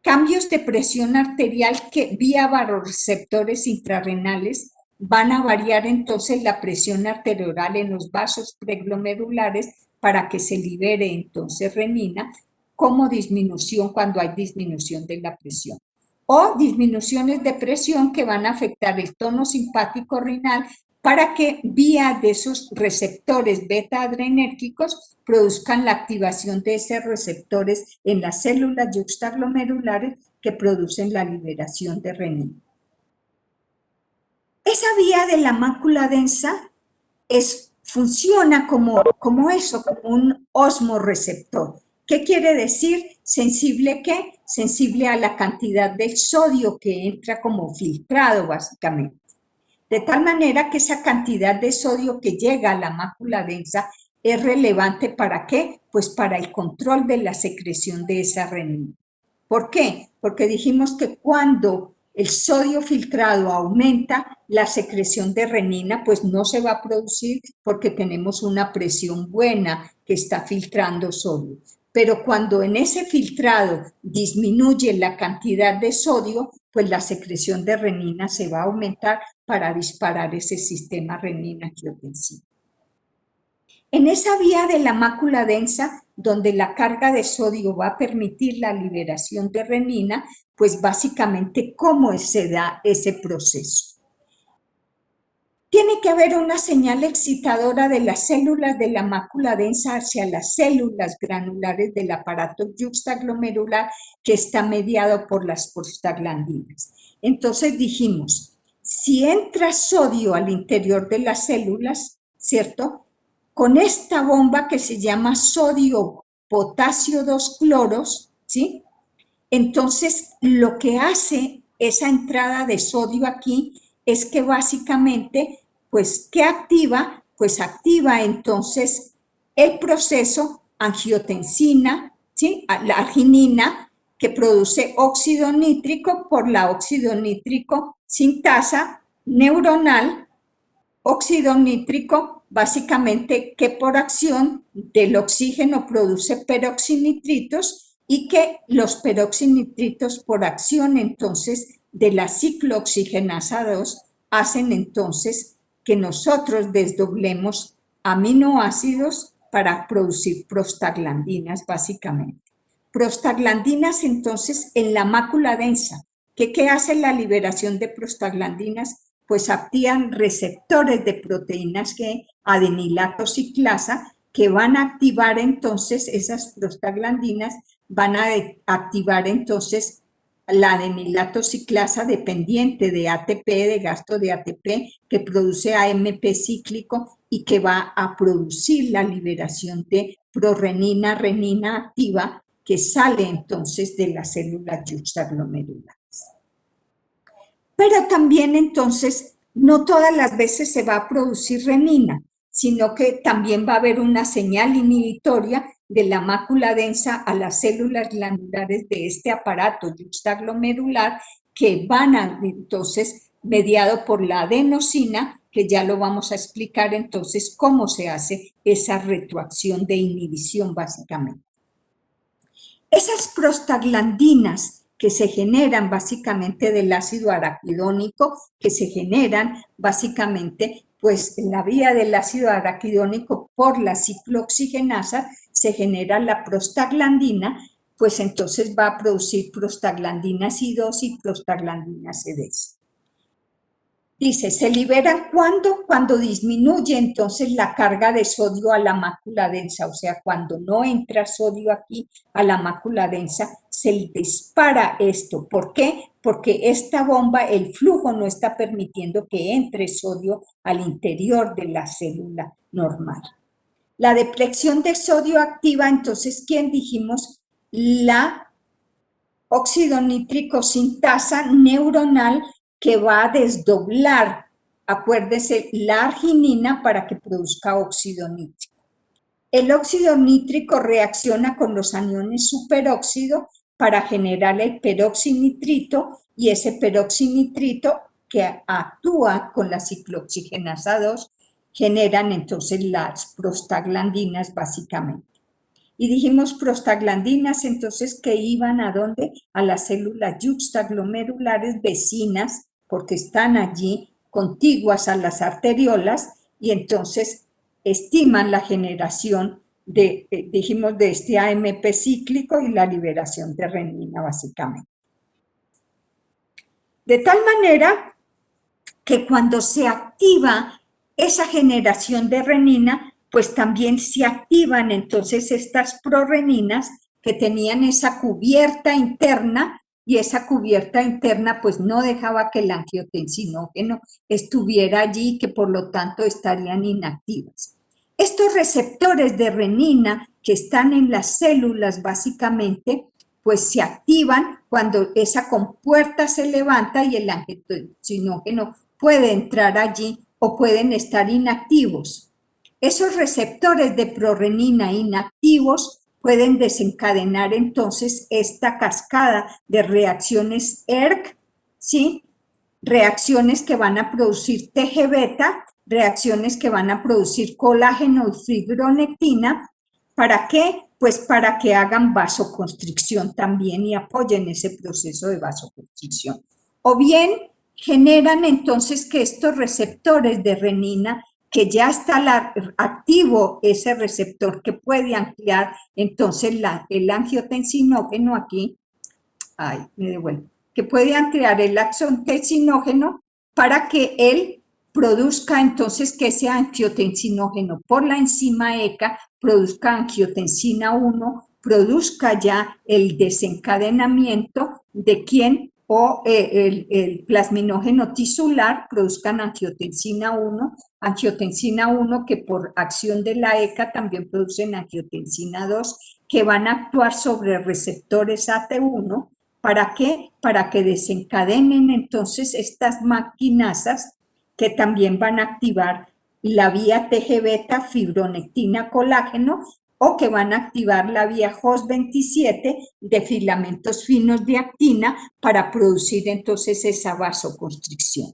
Cambios de presión arterial que vía vasoreceptores intrarrenales van a variar entonces la presión arterial en los vasos preglomerulares para que se libere entonces renina, como disminución cuando hay disminución de la presión. O disminuciones de presión que van a afectar el tono simpático renal para que vía de esos receptores beta adrenérgicos produzcan la activación de esos receptores en las células yuxtaglomerulares que producen la liberación de renina. Esa vía de la mácula densa funciona como un osmoreceptor. ¿Qué quiere decir? ¿Sensible qué? Sensible a la cantidad de sodio que entra como filtrado, básicamente. De tal manera que esa cantidad de sodio que llega a la mácula densa es relevante ¿para qué? Pues para el control de la secreción de esa renina. ¿Por qué? Porque dijimos que cuando el sodio filtrado aumenta, la secreción de renina pues no se va a producir porque tenemos una presión buena que está filtrando sodio. Pero cuando en ese filtrado disminuye la cantidad de sodio, pues la secreción de renina se va a aumentar para disparar ese sistema renina-angiotensina. En esa vía de la mácula densa, donde la carga de sodio va a permitir la liberación de renina, pues básicamente, ¿cómo se da ese proceso? Tiene que haber una señal excitadora de las células de la mácula densa hacia las células granulares del aparato yuxtaglomerular que está mediado por las prostaglandinas. Entonces dijimos, si entra sodio al interior de las células, ¿cierto? Con esta bomba que se llama sodio-potasio 2-cloros, ¿sí? Entonces, lo que hace esa entrada de sodio aquí es que básicamente, pues, ¿qué activa? Pues activa entonces el proceso angiotensina, ¿sí? La arginina, que produce óxido nítrico por la óxido nítrico sintasa neuronal, óxido nítrico básicamente que por acción del oxígeno produce peroxinitritos y que los peroxinitritos por acción entonces de la ciclooxigenasa 2 hacen entonces que nosotros desdoblemos aminoácidos para producir prostaglandinas básicamente. Prostaglandinas entonces en la mácula densa. ¿Qué hace la liberación de prostaglandinas? Pues activan receptores de proteínas G, adenilato ciclasa, que van a activar entonces esas prostaglandinas, van a activar entonces la adenilato ciclasa dependiente de ATP, de gasto de ATP, que produce AMP cíclico y que va a producir la liberación de prorenina, renina activa, que sale entonces de las células yuxtaglomerulares. Pero también entonces no todas las veces se va a producir renina, sino que también va a haber una señal inhibitoria de la mácula densa a las células glandulares de este aparato yuxtaglomerular que van a, entonces, mediado por la adenosina, que ya lo vamos a explicar entonces cómo se hace esa retroacción de inhibición básicamente. Esas prostaglandinas que se generan básicamente del ácido araquidónico, que se generan básicamente pues en la vía del ácido araquidónico por la ciclooxigenasa, se genera la prostaglandina, pues entonces va a producir prostaglandina C2 y prostaglandina CD. Dice, ¿se liberan cuándo? Cuando disminuye entonces la carga de sodio a la mácula densa, o sea, cuando no entra sodio aquí a la mácula densa, se dispara esto. ¿Por qué? Porque esta bomba, el flujo no está permitiendo que entre sodio al interior de la célula normal. La depleción de sodio activa, entonces, ¿quién dijimos? La óxido nítrico sintasa neuronal que va a desdoblar, acuérdese, la arginina para que produzca óxido nítrico. El óxido nítrico reacciona con los aniones superóxido para generar el peroxinitrito y ese peroxinitrito que actúa con la ciclooxigenasa 2 generan entonces las prostaglandinas básicamente. Y dijimos prostaglandinas, entonces, que iban ¿a dónde? A las células yuxtaglomerulares vecinas, porque están allí contiguas a las arteriolas, y entonces estiman la generación de, dijimos, de este AMP cíclico y la liberación de renina, básicamente. De tal manera que cuando se activa esa generación de renina, pues también se activan entonces estas proreninas que tenían esa cubierta interna, y esa cubierta interna pues no dejaba que el angiotensinógeno estuviera allí, que por lo tanto estarían inactivas. Estos receptores de renina que están en las células básicamente, pues se activan cuando esa compuerta se levanta y el angiotensinógeno puede entrar allí o pueden estar inactivos. Esos receptores de prorenina inactivos pueden desencadenar entonces esta cascada de reacciones ERK, ¿sí? Reacciones que van a producir TG-beta, reacciones que van a producir colágeno y fibronectina. ¿Para qué? Pues para que hagan vasoconstricción también y apoyen ese proceso de vasoconstricción. O bien generan entonces que estos receptores de renina, que ya está activo ese receptor que puede ampliar entonces el angiotensinógeno aquí, que puede ampliar el angiotensinógeno para que él produzca entonces que ese angiotensinógeno por la enzima ECA produzca angiotensina 1, produzca ya el desencadenamiento de quién o el plasminógeno tisular, produzcan angiotensina 1 que por acción de la ECA también producen angiotensina 2, que van a actuar sobre receptores AT1. ¿Para qué? Para que desencadenen entonces estas maquinasas que también van a activar la vía TG-beta, fibronectina, colágeno, o que van a activar la vía HOS27 de filamentos finos de actina para producir entonces esa vasoconstricción.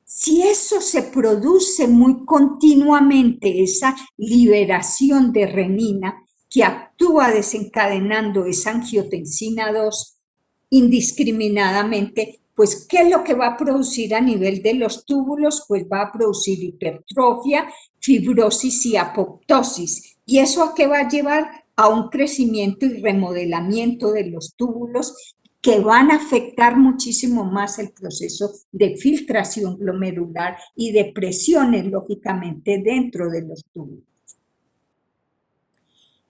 Si eso se produce muy continuamente, esa liberación de renina, que actúa desencadenando esa angiotensina 2 indiscriminadamente, pues ¿qué es lo que va a producir a nivel de los túbulos? Pues va a producir hipertrofia, fibrosis y apoptosis. ¿Y eso a qué va a llevar? A un crecimiento y remodelamiento de los túbulos que van a afectar muchísimo más el proceso de filtración glomerular y de presiones, lógicamente, dentro de los túbulos.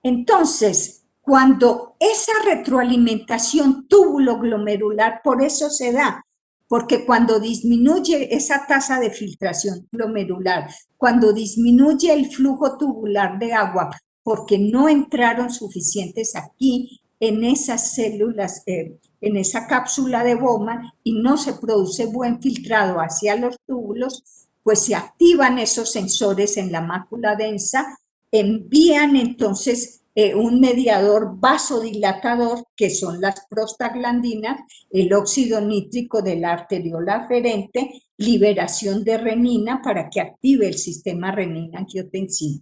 Entonces, cuando esa retroalimentación túbulo-glomerular, por eso se da, porque cuando disminuye esa tasa de filtración glomerular, cuando disminuye el flujo tubular de agua, porque no entraron suficientes aquí en esas células, en esa cápsula de Bowman, y no se produce buen filtrado hacia los túbulos, pues se activan esos sensores en la mácula densa, envían entonces un mediador vasodilatador, que son las prostaglandinas, el óxido nítrico de la arteriola aferente, liberación de renina para que active el sistema renina-angiotensina.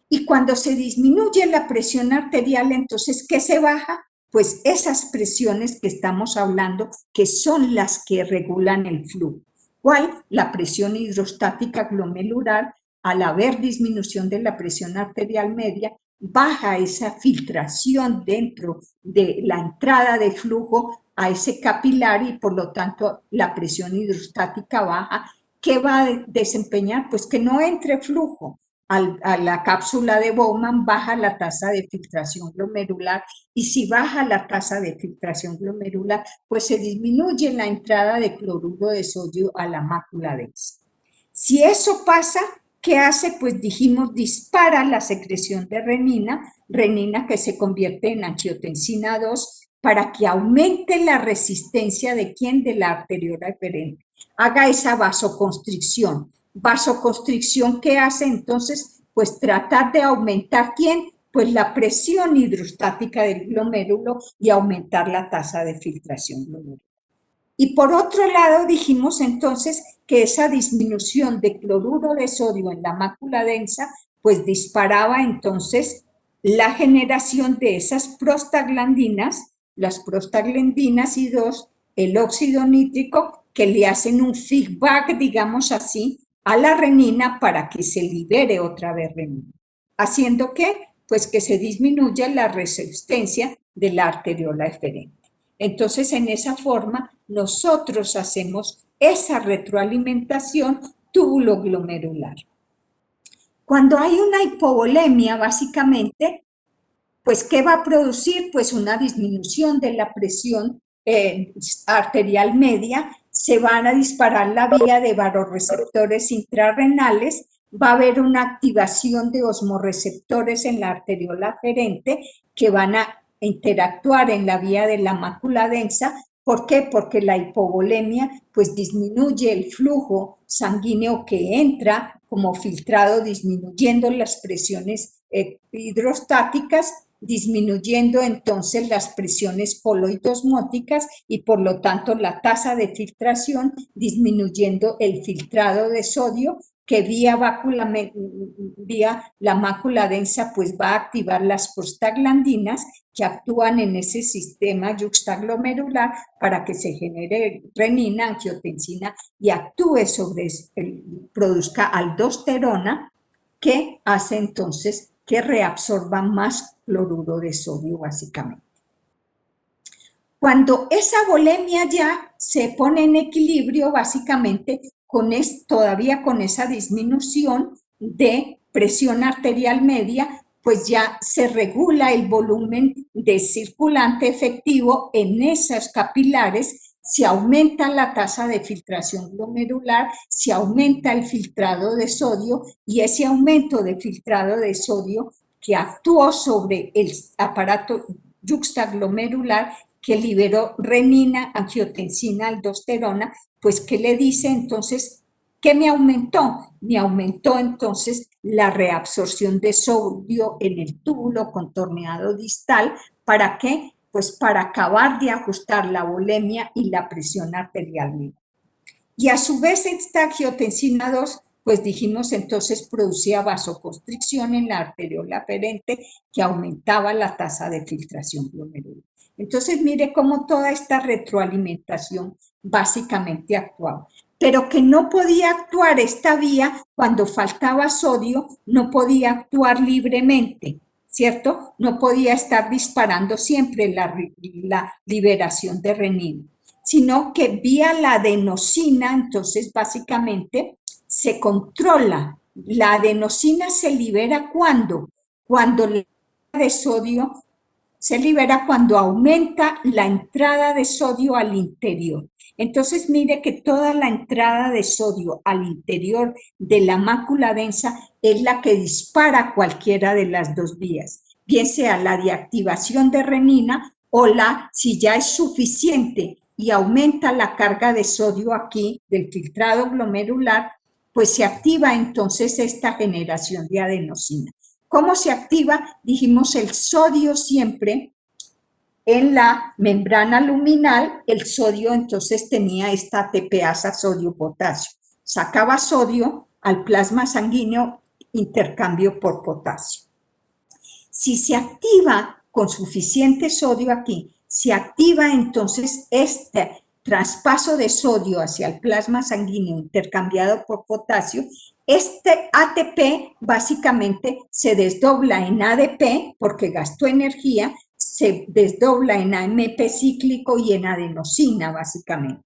Y cuando se disminuye la presión arterial, entonces, ¿qué se baja? Pues esas presiones que estamos hablando, que son las que regulan el flujo. ¿Cuál? La presión hidrostática glomerular. Al haber disminución de la presión arterial media, baja esa filtración dentro de la entrada de flujo a ese capilar y por lo tanto la presión hidrostática baja. ¿Qué va a desempeñar? Pues que no entre flujo. A la cápsula de Bowman baja la tasa de filtración glomerular, y si baja la tasa de filtración glomerular, pues se disminuye la entrada de cloruro de sodio a la mácula densa. Si eso pasa, ¿qué hace? Pues dijimos, dispara la secreción de renina que se convierte en angiotensina 2 para que aumente la resistencia de ¿quién? De la arteriola eferente. Haga esa vasoconstricción. Vasoconstricción, ¿qué hace entonces? Pues tratar de aumentar ¿quién? Pues la presión hidrostática del glomérulo y aumentar la tasa de filtración glomerular. Y por otro lado dijimos entonces que esa disminución de cloruro de sodio en la mácula densa pues disparaba entonces la generación de esas prostaglandinas, las prostaglandinas y 2, el óxido nítrico, que le hacen un feedback, digamos así, a la renina para que se libere otra vez renina. ¿Haciendo qué? Pues que se disminuya la resistencia de la arteriola eferente. Entonces, en esa forma, nosotros hacemos esa retroalimentación túbulo-glomerular. Cuando hay una hipovolemia, básicamente, pues, ¿qué va a producir? Pues una disminución de la presión arterial media, se van a disparar la vía de vasoreceptores intrarrenales, va a haber una activación de osmorreceptores en la arteriola aferente que van a interactuar en la vía de la mácula densa. ¿Por qué? Porque la hipovolemia pues disminuye el flujo sanguíneo que entra como filtrado, disminuyendo las presiones hidrostáticas, disminuyendo entonces las presiones coloidosmóticas y por lo tanto la tasa de filtración, disminuyendo el filtrado de sodio que vía la mácula densa pues va a activar las prostaglandinas que actúan en ese sistema yuxtaglomerular para que se genere renina, angiotensina y actúe sobre, produzca aldosterona, que hace entonces que reabsorba más cloruro de sodio básicamente. Cuando esa volemia ya se pone en equilibrio, básicamente todavía con esa disminución de presión arterial media, pues ya se regula el volumen de circulante efectivo en esos capilares, se aumenta la tasa de filtración glomerular, se aumenta el filtrado de sodio y ese aumento de filtrado de sodio que actuó sobre el aparato yuxtaglomerular que liberó renina, angiotensina, aldosterona, pues ¿qué le dice entonces? ¿Qué me aumentó? Me aumentó entonces la reabsorción de sodio en el túbulo contorneado distal. ¿Para qué? Pues para acabar de ajustar la volemia y la presión arterial media. Y a su vez esta angiotensina 2 pues dijimos entonces producía vasoconstricción en la arteriola aferente que aumentaba la tasa de filtración glomerular. Entonces mire cómo toda esta retroalimentación básicamente actuaba, pero que no podía actuar esta vía cuando faltaba sodio, no podía actuar libremente, ¿cierto? No podía estar disparando siempre la liberación de renina, sino que vía la adenosina, entonces básicamente se controla. La adenosina se libera cuando la de sodio se libera cuando aumenta la entrada de sodio al interior. Entonces mire que toda la entrada de sodio al interior de la mácula densa es la que dispara cualquiera de las dos vías, bien sea la de activación de renina o si ya es suficiente y aumenta la carga de sodio aquí del filtrado glomerular, pues se activa entonces esta generación de adenosina. ¿Cómo se activa? Dijimos el sodio siempre en la membrana luminal, el sodio entonces tenía esta ATPasa sodio-potasio. Sacaba sodio al plasma sanguíneo, intercambio por potasio. Si se activa con suficiente sodio aquí, se activa entonces este traspaso de sodio hacia el plasma sanguíneo intercambiado por potasio. Este ATP básicamente se desdobla en ADP porque gastó energía, se desdobla en AMP cíclico y en adenosina básicamente.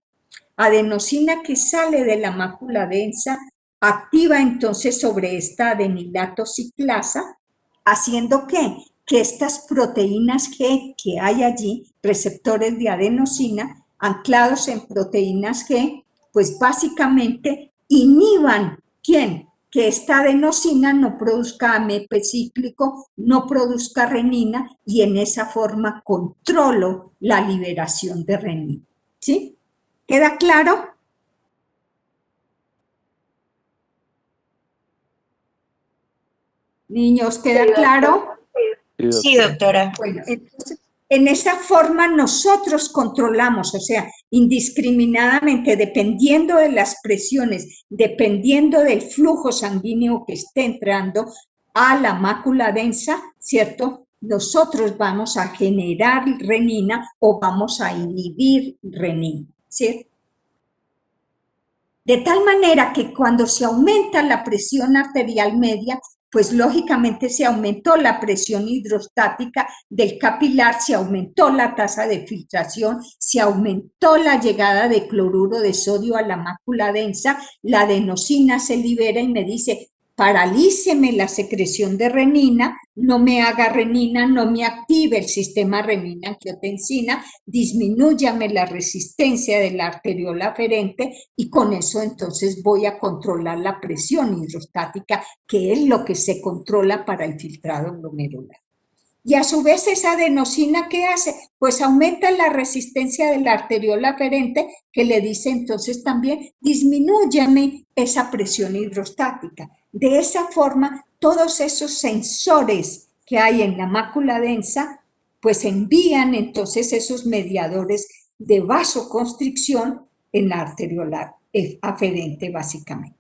Adenosina que sale de la mácula densa activa entonces sobre esta adenilato ciclasa, haciendo que estas proteínas G que hay allí, receptores de adenosina, anclados en proteínas G, pues básicamente inhiban, ¿quién? Que esta adenosina no produzca AMP cíclico, no produzca renina y en esa forma controlo la liberación de renina. ¿Sí? ¿Queda claro? Niños, ¿queda claro? Sí, doctora. Bueno, entonces, en esa forma nosotros controlamos, o sea, indiscriminadamente, dependiendo de las presiones, dependiendo del flujo sanguíneo que esté entrando a la mácula densa, ¿cierto? Nosotros vamos a generar renina o vamos a inhibir renina, ¿cierto? De tal manera que cuando se aumenta la presión arterial media, pues lógicamente se aumentó la presión hidrostática del capilar, se aumentó la tasa de filtración, se aumentó la llegada de cloruro de sodio a la mácula densa, la adenosina se libera y me dice, paralíceme la secreción de renina, no me haga renina, no me active el sistema renina-angiotensina, disminúyame la resistencia de la arteriola aferente y con eso entonces voy a controlar la presión hidrostática, que es lo que se controla para el filtrado glomerular. Y a su vez esa adenosina, ¿qué hace? Pues aumenta la resistencia de la arteriola aferente, que le dice entonces también, disminúyame esa presión hidrostática. De esa forma, todos esos sensores que hay en la mácula densa, pues envían entonces esos mediadores de vasoconstricción en la arteriola aferente básicamente.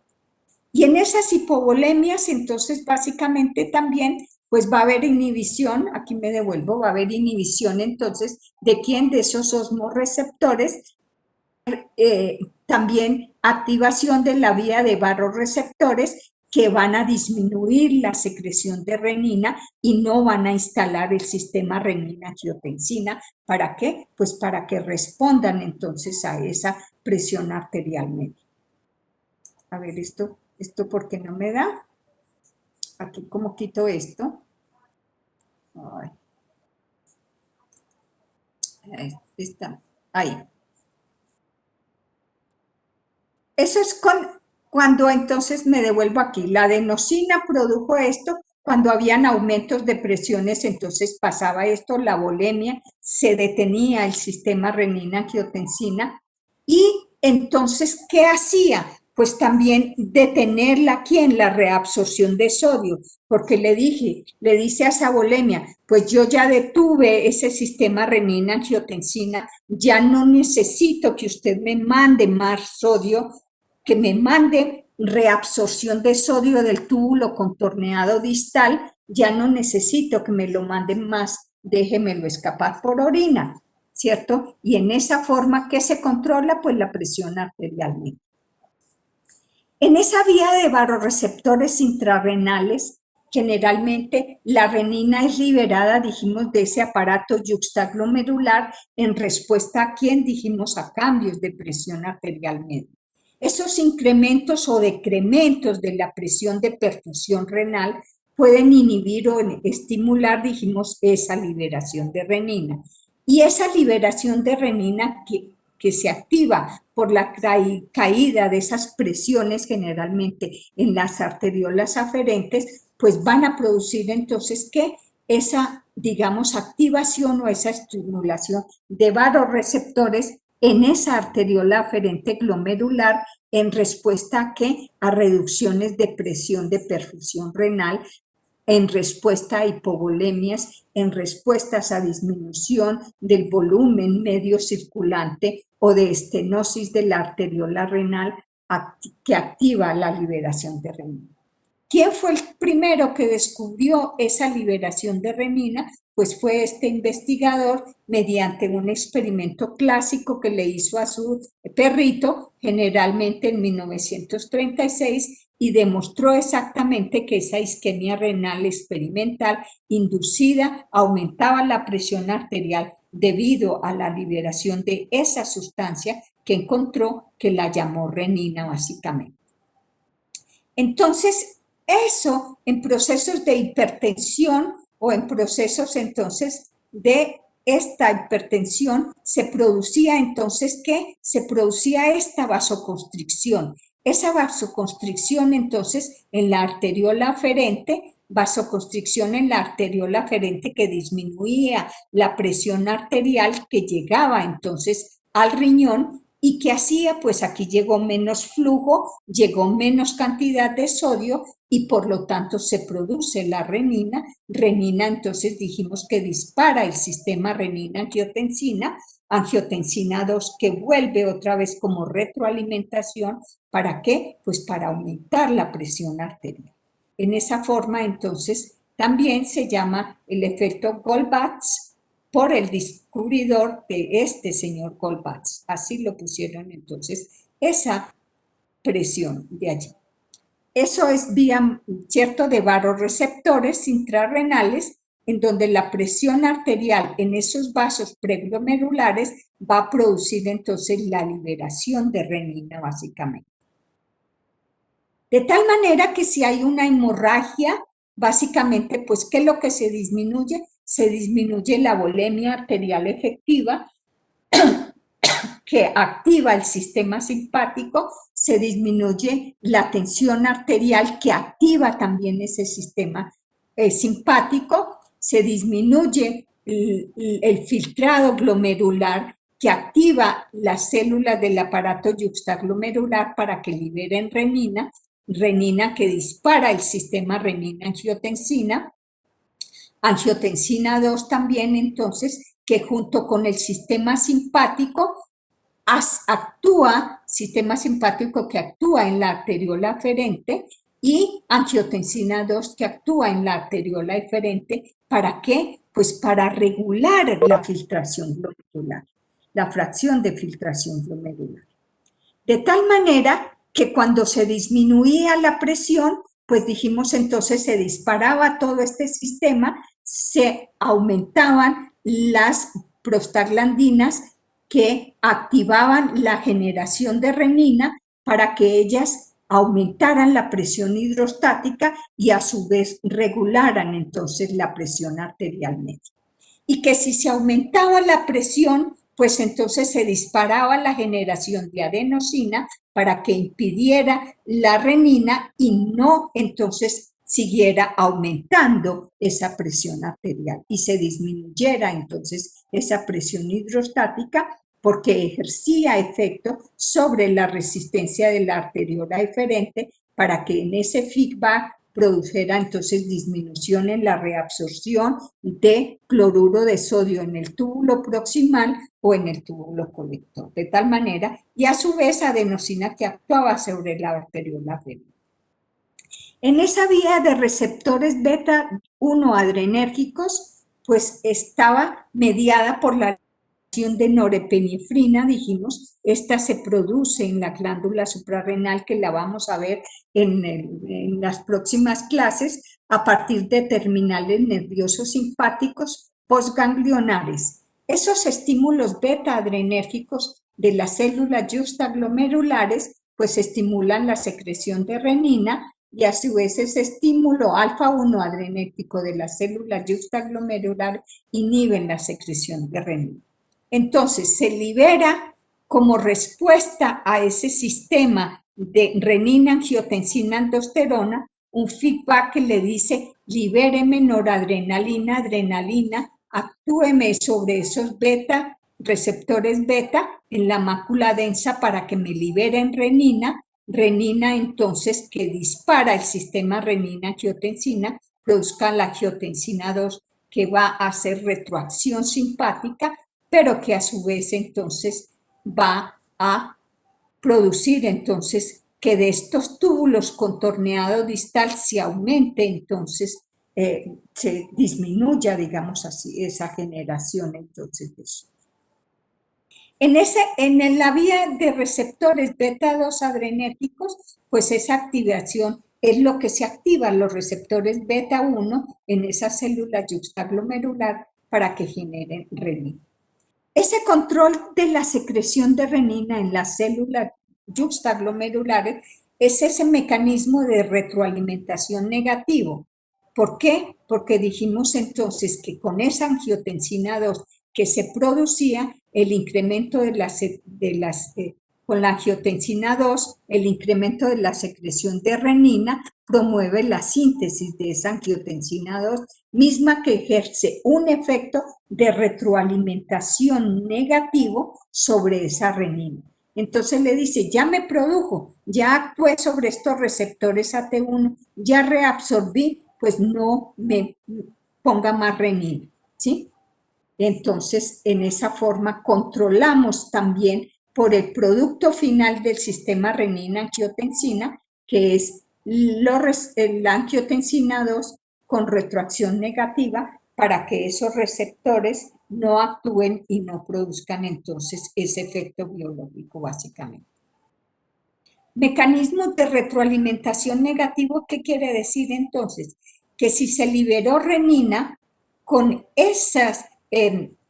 Y en esas hipovolemias, entonces básicamente también pues va a haber inhibición, aquí me devuelvo, va a haber inhibición entonces de quién, de esos osmorreceptores, también activación de la vía de barroreceptores que van a disminuir la secreción de renina y no van a instalar el sistema renina-angiotensina. ¿Para qué? Pues para que respondan entonces a esa presión arterial media. A ver, esto ¿por qué no me da? Aquí como quito esto. Ay. Ahí está. Ahí. Eso es cuando entonces me devuelvo aquí. La adenosina produjo esto. Cuando habían aumentos de presiones, entonces pasaba esto, la volemia, se detenía el sistema renina-angiotensina. Y entonces, ¿qué hacía? Pues también detenerla aquí en la reabsorción de sodio, porque le dice a esa volemia, pues yo ya detuve ese sistema renina-angiotensina, ya no necesito que usted me mande más sodio, que me mande reabsorción de sodio del túbulo contorneado distal, ya no necesito que me lo manden más, déjemelo escapar por orina, ¿cierto? Y en esa forma que se controla, pues la presión arterial. En esa vía de vasoreceptores intrarrenales, generalmente la renina es liberada, dijimos, de ese aparato yuxtaglomerular en respuesta a quién, dijimos, a cambios de presión arterial media. Esos incrementos o decrementos de la presión de perfusión renal pueden inhibir o estimular, dijimos, esa liberación de renina. Y esa liberación de renina que se activa por la caída de esas presiones generalmente en las arteriolas aferentes, pues van a producir entonces que esa, digamos, activación o esa estimulación de vasoreceptores en esa arteriola aferente glomerular en respuesta a ¿qué? A reducciones de presión de perfusión renal, en respuesta a hipovolemias, en respuestas a disminución del volumen medio circulante o de estenosis de la arteriola renal que activa la liberación de renina. ¿Quién fue el primero que descubrió esa liberación de renina? Pues fue este investigador mediante un experimento clásico que le hizo a su perrito, generalmente en 1936, y demostró exactamente que esa isquemia renal experimental inducida aumentaba la presión arterial debido a la liberación de esa sustancia que encontró, que la llamó renina básicamente. Entonces, eso en procesos de hipertensión o en procesos entonces de esta hipertensión se producía entonces ¿qué? Se producía esta vasoconstricción. Esa vasoconstricción entonces en la arteriola aferente, vasoconstricción en la arteriola aferente que disminuía la presión arterial que llegaba entonces al riñón y que hacía, pues aquí llegó menos flujo, llegó menos cantidad de sodio y por lo tanto se produce la renina. Renina, entonces dijimos que dispara el sistema renina-angiotensina, angiotensina 2 que vuelve otra vez como retroalimentación. ¿Para qué? Pues para aumentar la presión arterial. En esa forma, entonces, también se llama el efecto Goldbach por el descubridor de este señor Goldbach. Así lo pusieron entonces, esa presión de allí. Eso es vía, cierto, de vasoreceptores intrarrenales, en donde la presión arterial en esos vasos preglomerulares va a producir entonces la liberación de renina básicamente. De tal manera que si hay una hemorragia, básicamente, pues, ¿qué es lo que se disminuye? Se disminuye la volemia arterial efectiva, que activa el sistema simpático, se disminuye la tensión arterial, que activa también ese sistema simpático, se disminuye el filtrado glomerular, que activa las células del aparato yuxtaglomerular para que liberen renina, renina que dispara el sistema renina-angiotensina, angiotensina 2 también, entonces, que junto con el sistema simpático actúa, sistema simpático que actúa en la arteriola aferente y angiotensina 2 que actúa en la arteriola eferente. ¿Para qué? Pues para regular la filtración glomerular, la fracción de filtración glomerular. De tal manera que cuando se disminuía la presión, pues dijimos entonces se disparaba todo este sistema, se aumentaban las prostaglandinas que activaban la generación de renina para que ellas aumentaran la presión hidrostática y a su vez regularan entonces la presión arterial media. Y que si se aumentaba la presión, pues entonces se disparaba la generación de adenosina para que impidiera la renina y no entonces siguiera aumentando esa presión arterial y se disminuyera entonces esa presión hidrostática porque ejercía efecto sobre la resistencia de la arteriola eferente para que en ese feedback produjera entonces disminución en la reabsorción de cloruro de sodio en el túbulo proximal o en el túbulo colector, de tal manera, y a su vez adenosina que actuaba sobre la arteriola renina. En esa vía de receptores beta 1 adrenérgicos, pues estaba mediada por la de norepinefrina, dijimos, esta se produce en la glándula suprarrenal, que la vamos a ver en las próximas clases, a partir de terminales nerviosos simpáticos postganglionares. Esos estímulos beta adrenérgicos de las células juxtaglomerulares, pues estimulan la secreción de renina, y a su vez ese estímulo alfa 1 adrenérgico de las células juxtaglomerulares inhiben la secreción de renina. Entonces, se libera como respuesta a ese sistema de renina, angiotensina, aldosterona, un feedback que le dice, libéreme noradrenalina, adrenalina, actúeme sobre esos beta, receptores beta en la mácula densa para que me liberen renina, renina entonces que dispara el sistema renina-angiotensina, produzca la angiotensina 2 que va a hacer retroacción simpática, pero que a su vez entonces va a producir entonces que de estos túbulos contorneados distal se aumente, entonces se disminuya, digamos así, esa generación entonces de eso. En la vía de receptores beta 2 adrenérgicos, pues esa activación es lo que se activa los receptores beta 1 en esa célula juxtaglomerular para que generen renina. Ese control de la secreción de renina en las células juxtaglomerulares es ese mecanismo de retroalimentación negativo. ¿Por qué? Porque dijimos entonces que con esa angiotensina 2 que se producía, el incremento con la angiotensina 2, el incremento de la secreción de renina promueve la síntesis de esa angiotensina 2, misma que ejerce un efecto de retroalimentación negativo sobre esa renina. Entonces le dice, ya me produjo, ya actué sobre estos receptores AT1, ya reabsorbí, pues no me ponga más renina, ¿sí? Entonces, en esa forma controlamos también por el producto final del sistema renina-angiotensina, que es la angiotensina 2 con retroacción negativa, para que esos receptores no actúen y no produzcan entonces ese efecto biológico básicamente. Mecanismos de retroalimentación negativo, ¿qué quiere decir entonces? Que si se liberó renina con esas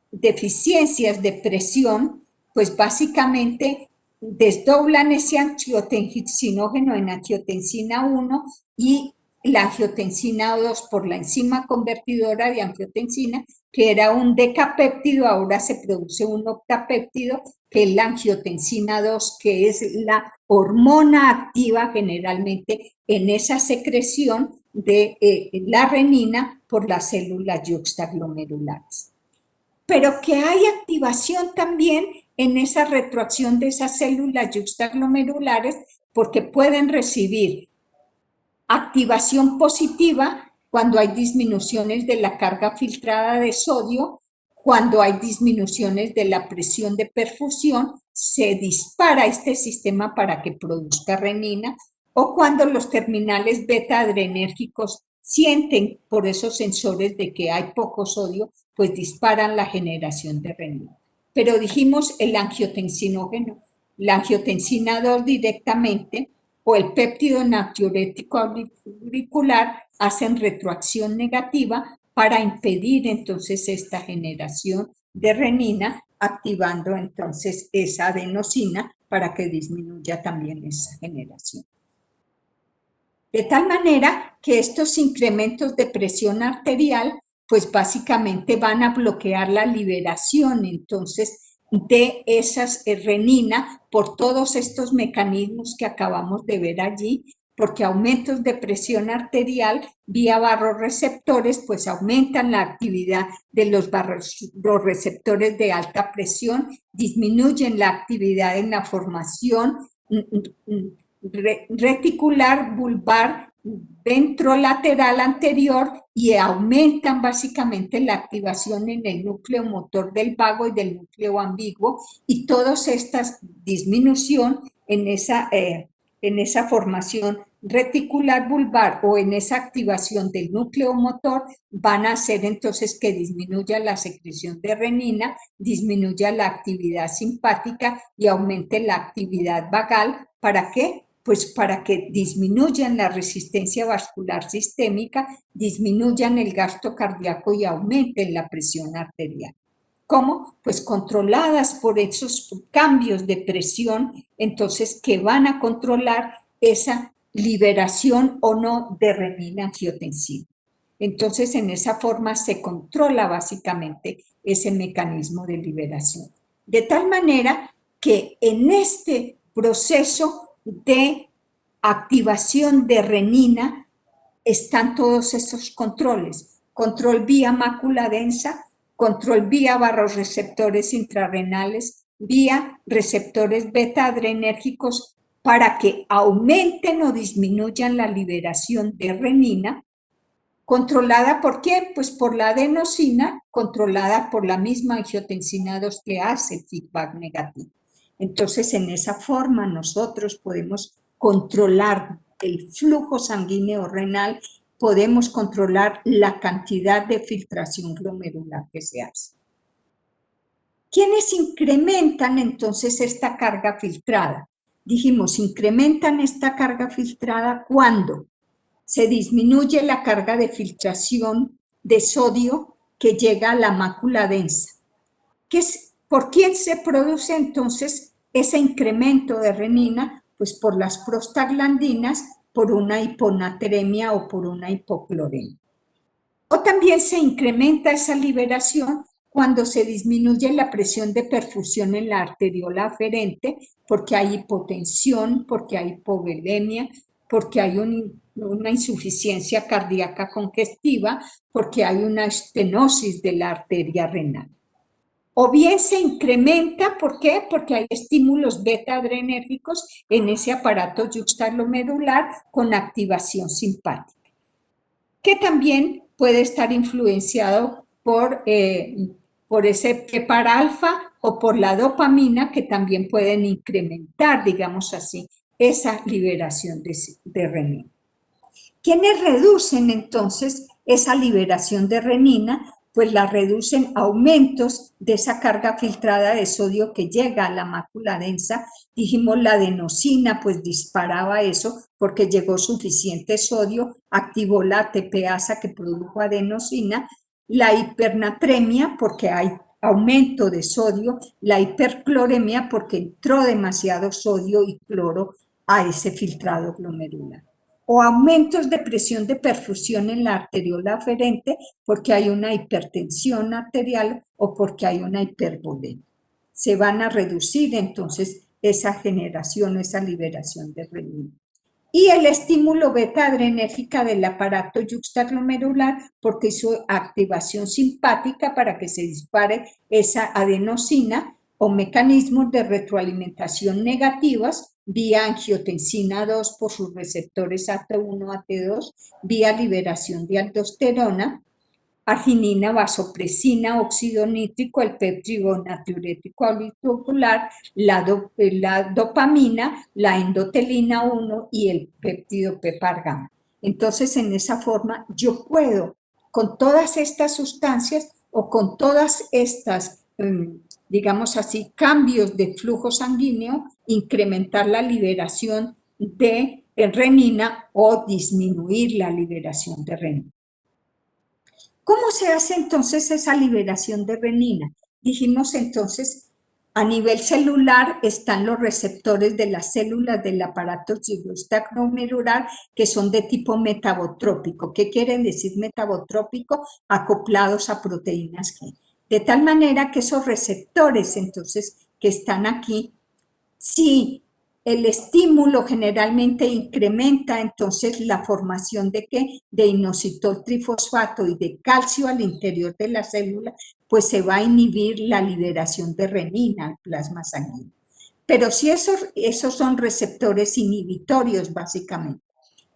deficiencias de presión, pues básicamente desdoblan ese angiotensinógeno en angiotensina 1 y la angiotensina 2 por la enzima convertidora de angiotensina, que era un decapéptido, ahora se produce un octapéptido, que es la angiotensina 2, que es la hormona activa generalmente en esa secreción de la renina por las células juxtaglomerulares. Pero que hay activación también en esa retroacción de esas células juxtaglomerulares, porque pueden recibir activación positiva cuando hay disminuciones de la carga filtrada de sodio, cuando hay disminuciones de la presión de perfusión, se dispara este sistema para que produzca renina, o cuando los terminales beta adrenérgicos sienten por esos sensores de que hay poco sodio, pues disparan la generación de renina. Pero dijimos el angiotensinógeno, la angiotensina 2 directamente, o el péptido natriurético auricular hacen retroacción negativa para impedir entonces esta generación de renina, activando entonces esa adenosina para que disminuya también esa generación. De tal manera que estos incrementos de presión arterial, pues básicamente van a bloquear la liberación entonces de esas renina por todos estos mecanismos que acabamos de ver allí, porque aumentos de presión arterial vía barroreceptores pues aumentan la actividad de los barroreceptores de alta presión, disminuyen la actividad en la formación reticular bulbar ventrolateral anterior y aumentan básicamente la activación en el núcleo motor del vago y del núcleo ambiguo, y todas estas disminución en esa formación reticular vulvar o en esa activación del núcleo motor van a hacer entonces que disminuya la secreción de renina, disminuya la actividad simpática y aumente la actividad vagal. ¿Para qué? Pues para que disminuyan la resistencia vascular sistémica, disminuyan el gasto cardíaco y aumenten la presión arterial. ¿Cómo? Pues controladas por esos cambios de presión, entonces que van a controlar esa liberación o no de renina angiotensiva. Entonces, en esa forma se controla básicamente ese mecanismo de liberación. De tal manera que en este proceso de activación de renina están todos esos controles. Control vía mácula densa, control vía vasoreceptores intrarrenales, vía receptores beta adrenérgicos para que aumenten o disminuyan la liberación de renina. ¿Controlada por quién? Pues por la adenosina, controlada por la misma angiotensina 2 que hace feedback negativo. Entonces, en esa forma nosotros podemos controlar el flujo sanguíneo renal, podemos controlar la cantidad de filtración glomerular que se hace. ¿Quiénes incrementan entonces esta carga filtrada? Dijimos, incrementan esta carga filtrada cuando se disminuye la carga de filtración de sodio que llega a la mácula densa. ¿Por quién se produce entonces ese incremento de renina? Pues por las prostaglandinas, por una hiponatremia o por una hipocloremia. O también se incrementa esa liberación cuando se disminuye la presión de perfusión en la arteriola aferente, porque hay hipotensión, porque hay hipovolemia, porque hay una insuficiencia cardíaca congestiva, porque hay una estenosis de la arteria renal. O bien se incrementa, ¿por qué? Porque hay estímulos beta adrenérgicos en ese aparato yuxtaglomerular con activación simpática, que también puede estar influenciado por ese PPAR-alfa o por la dopamina, que también pueden incrementar, digamos así, esa liberación de renina. ¿Quiénes reducen entonces esa liberación de renina? Pues la reducen aumentos de esa carga filtrada de sodio que llega a la mácula densa. Dijimos la adenosina, pues disparaba eso porque llegó suficiente sodio, activó la ATPasa que produjo adenosina, la hipernatremia porque hay aumento de sodio, la hipercloremia porque entró demasiado sodio y cloro a ese filtrado glomerular. O aumentos de presión de perfusión en la arteriola aferente porque hay una hipertensión arterial o porque hay una hipervolemia. Se van a reducir entonces esa generación, esa liberación de renina. Y el estímulo beta adrenérgica del aparato yuxtaglomerular porque hizo activación simpática para que se dispare esa adenosina o mecanismos de retroalimentación negativas vía angiotensina 2 por sus receptores AT1, AT2, vía liberación de aldosterona, arginina, vasopresina, óxido nítrico, el péptido natriurético auricular, la dopamina, la endotelina 1 y el péptido PPAR-gamma. Entonces, en esa forma, yo puedo, con todas estas sustancias o con todas estas digamos así, cambios de flujo sanguíneo, incrementar la liberación de renina o disminuir la liberación de renina. ¿Cómo se hace entonces esa liberación de renina? Dijimos entonces, a nivel celular están los receptores de las células del aparato yuxtaglomerular que son de tipo metabotrópico. ¿Qué quiere decir metabotrópico? Acoplados a proteínas G. De tal manera que esos receptores, entonces, que están aquí, si el estímulo generalmente incrementa, entonces, la formación de ¿qué? De inositol trifosfato y de calcio al interior de la célula, pues se va a inhibir la liberación de renina al plasma sanguíneo. Pero si esos son receptores inhibitorios, básicamente.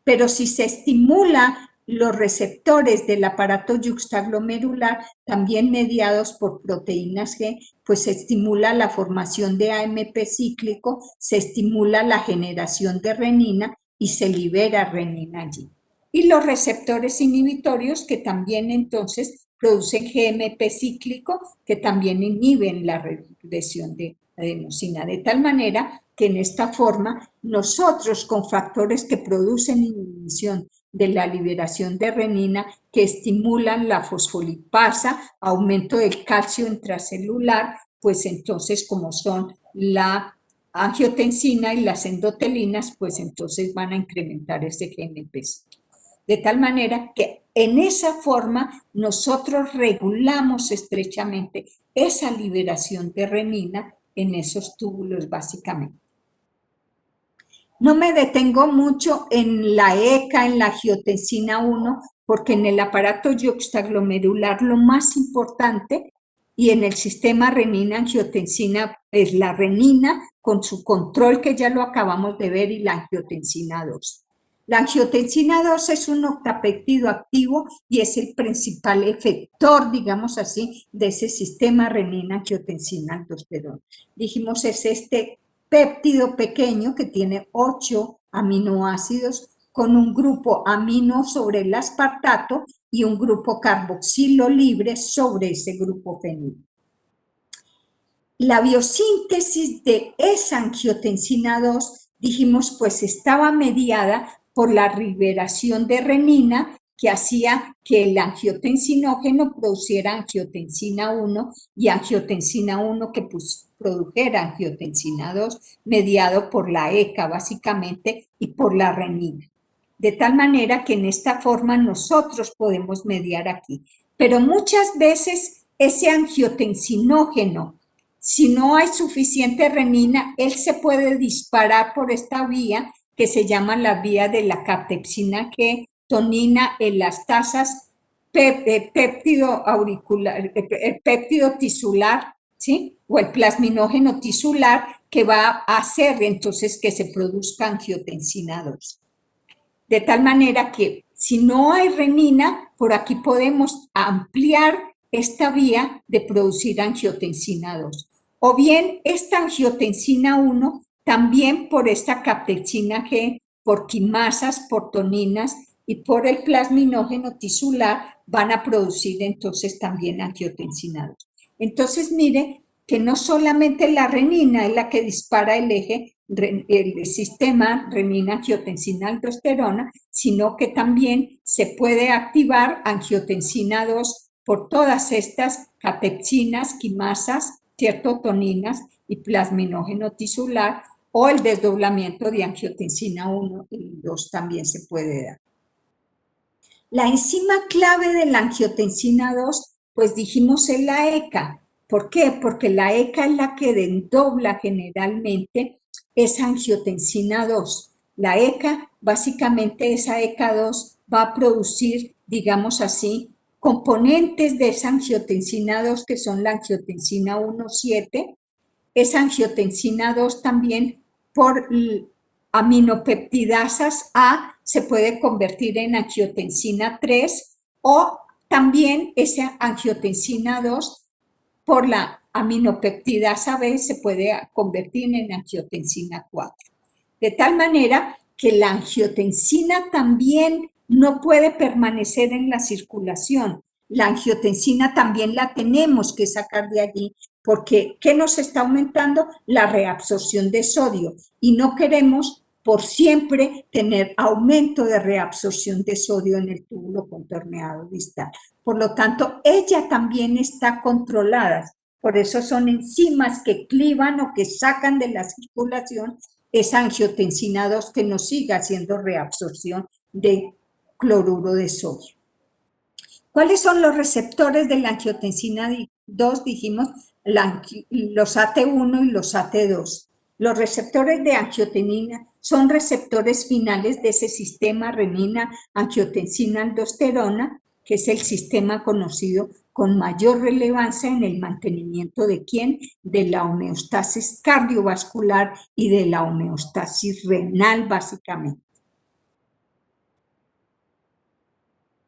pero si se estimula los receptores del aparato yuxtaglomerular, también mediados por proteínas G, pues se estimula la formación de AMP cíclico, se estimula la generación de renina y se libera renina allí. Y los receptores inhibitorios que también entonces producen GMP cíclico, que también inhiben la regresión de adenosina, de tal manera que en esta forma nosotros con factores que producen inhibición de la liberación de renina, que estimulan la fosfolipasa, aumento del calcio intracelular, pues entonces como son la angiotensina y las endotelinas, pues entonces van a incrementar ese GMP. De tal manera que en esa forma nosotros regulamos estrechamente esa liberación de renina en esos túbulos básicamente. No me detengo mucho en la ECA, en la angiotensina 1, porque en el aparato yuxtaglomerular lo más importante y en el sistema renina-angiotensina es la renina con su control que ya lo acabamos de ver y la angiotensina 2. La angiotensina 2 es un octapéptido activo y es el principal efector, digamos así, de ese sistema renina-angiotensina-aldosterona. Dijimos, es este péptido pequeño que tiene 8 aminoácidos con un grupo amino sobre el aspartato y un grupo carboxilo libre sobre ese grupo fenil. La biosíntesis de esa angiotensina 2, dijimos, pues estaba mediada por la liberación de renina que hacía que el angiotensinógeno produciera angiotensina 1 y angiotensina 1 que produjera angiotensina 2, mediado por la ECA básicamente y por la renina. De tal manera que en esta forma nosotros podemos mediar aquí. Pero muchas veces ese angiotensinógeno, si no hay suficiente renina, él se puede disparar por esta vía que se llama la vía de la captepsina G, tonina, elastasas, péptido auricular, péptido tisular, ¿sí? O el plasminógeno tisular que va a hacer entonces que se produzca angiotensina 2. De tal manera que si no hay renina, por aquí podemos ampliar esta vía de producir angiotensina 2. O bien esta angiotensina 1 también por esta captepsina G, por quimasas, por toninas y por el plasminógeno tisular van a producir entonces también angiotensina 2. Entonces mire que no solamente la renina es la que dispara el eje, el sistema renina-angiotensina-aldosterona, sino que también se puede activar angiotensina 2 por todas estas capepsinas, quimasas, cierto, toninas y plasminógeno tisular, o el desdoblamiento de angiotensina 1 y 2 también se puede dar. La enzima clave de la angiotensina 2, pues dijimos es la ECA. ¿Por qué? Porque la ECA es la que desdobla generalmente esa angiotensina 2. La ECA, básicamente esa ECA 2 va a producir, digamos así, componentes de esa angiotensina 2 que son la angiotensina 1,7, esa angiotensina 2 también por aminopeptidasas A se puede convertir en angiotensina 3 o también esa angiotensina 2 por la aminopeptidasa B se puede convertir en angiotensina 4. De tal manera que la angiotensina también no puede permanecer en la circulación. La angiotensina también la tenemos que sacar de allí porque ¿qué nos está aumentando? La reabsorción de sodio y no queremos por siempre tener aumento de reabsorción de sodio en el túbulo contorneado distal. Por lo tanto, ella también está controlada. Por eso son enzimas que clivan o que sacan de la circulación esa angiotensina 2 que nos siga haciendo reabsorción de cloruro de sodio. ¿Cuáles son los receptores de la angiotensina 2? Dijimos los AT1 y los AT2. Los receptores de angiotenina son receptores finales de ese sistema renina-angiotensina-aldosterona, que es el sistema conocido con mayor relevancia en el mantenimiento de ¿quién? De la homeostasis cardiovascular y de la homeostasis renal, básicamente.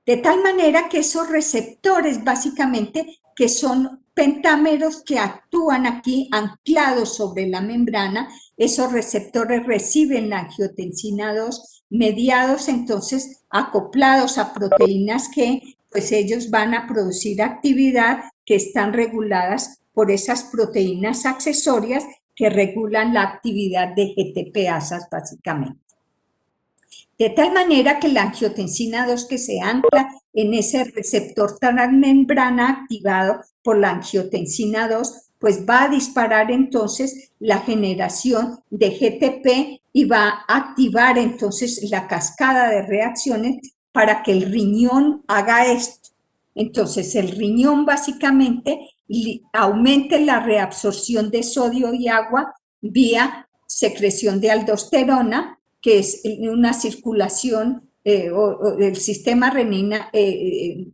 De tal manera que esos receptores básicamente que son pentámeros que actúan aquí anclados sobre la membrana, esos receptores reciben la angiotensina 2 mediados entonces acoplados a proteínas que pues ellos van a producir actividad que están reguladas por esas proteínas accesorias que regulan la actividad de GTPasas básicamente. De tal manera que la angiotensina 2 que se ancla en ese receptor transmembrana activado por la angiotensina 2, pues va a disparar entonces la generación de GTP y va a activar entonces la cascada de reacciones para que el riñón haga esto. Entonces el riñón básicamente aumente la reabsorción de sodio y agua vía secreción de aldosterona, que es una circulación del sistema renina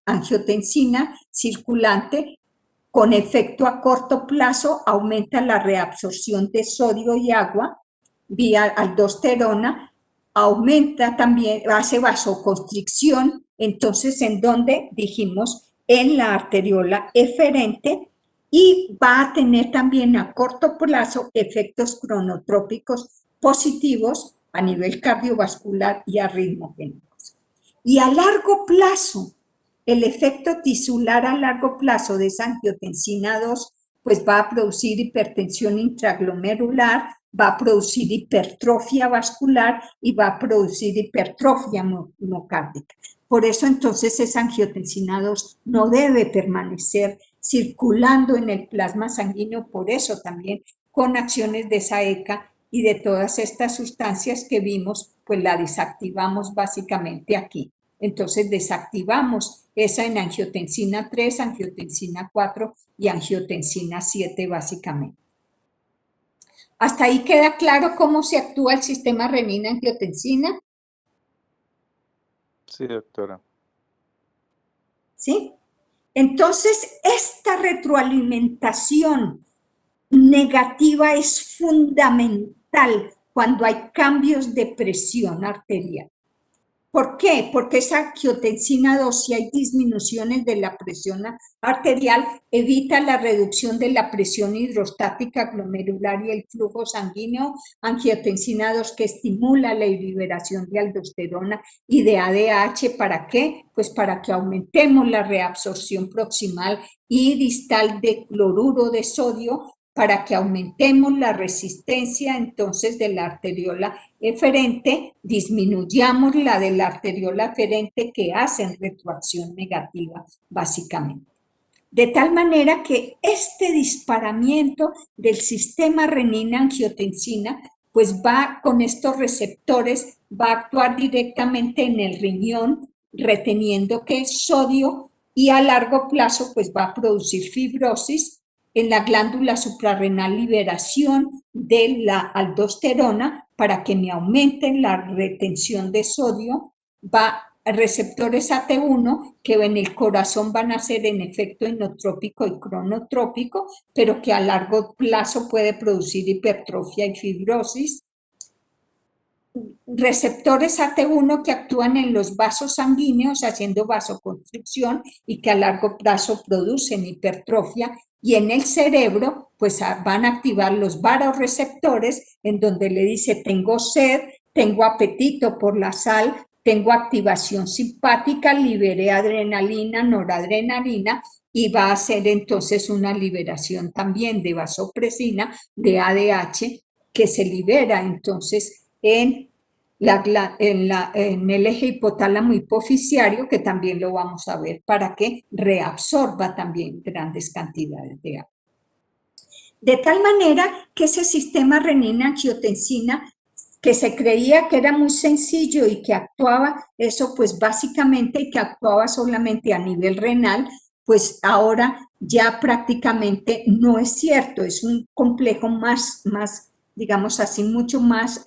angiotensina circulante con efecto a corto plazo, aumenta la reabsorción de sodio y agua vía aldosterona, aumenta también, hace vasoconstricción, entonces en donde dijimos en la arteriola eferente, y va a tener también a corto plazo efectos cronotrópicos positivos a nivel cardiovascular y arritmogénicos. Y a largo plazo, el efecto tisular a largo plazo de esa angiotensina 2 pues va a producir hipertensión intraglomerular, va a producir hipertrofia vascular y va a producir hipertrofia miocárdica. Por eso entonces esa angiotensina 2 no debe permanecer circulando en el plasma sanguíneo, por eso también con acciones de SAECA y de todas estas sustancias que vimos, pues la desactivamos básicamente aquí. Entonces desactivamos esa en angiotensina 3, angiotensina 4 y angiotensina 7 básicamente. ¿Hasta ahí queda claro cómo se actúa el sistema renina-angiotensina? Sí, doctora. ¿Sí? Entonces, esta retroalimentación negativa es fundamental cuando hay cambios de presión arterial. ¿Por qué? Porque esa angiotensina 2, si hay disminuciones de la presión arterial, evita la reducción de la presión hidrostática glomerular y el flujo sanguíneo. Angiotensina 2 que estimula la liberación de aldosterona y de ADH. ¿Para qué? Pues para que aumentemos la reabsorción proximal y distal de cloruro de sodio, para que aumentemos la resistencia entonces de la arteriola eferente, disminuyamos la de la arteriola eferente que hacen retroacción negativa básicamente. De tal manera que este disparamiento del sistema renina-angiotensina pues va con estos receptores, va a actuar directamente en el riñón, reteniendo que es sodio y a largo plazo pues va a producir fibrosis. En la glándula suprarrenal liberación de la aldosterona para que me aumenten la retención de sodio, va a receptores AT1 que en el corazón van a ser en efecto inotrópico y cronotrópico, pero que a largo plazo puede producir hipertrofia y fibrosis. Receptores AT1 que actúan en los vasos sanguíneos haciendo vasoconstricción y que a largo plazo producen hipertrofia, y en el cerebro pues van a activar los vasoreceptores en donde le dice tengo sed, tengo apetito por la sal, tengo activación simpática, liberé adrenalina, noradrenalina, y va a hacer entonces una liberación también de vasopresina, de ADH, que se libera entonces en el eje hipotálamo hipoficiario, que también lo vamos a ver, para que reabsorba también grandes cantidades de agua. De tal manera que ese sistema renina-angiotensina, que se creía que era muy sencillo y que actuaba eso pues básicamente, y que actuaba solamente a nivel renal, pues ahora ya prácticamente no es cierto, es un complejo más digamos así, mucho más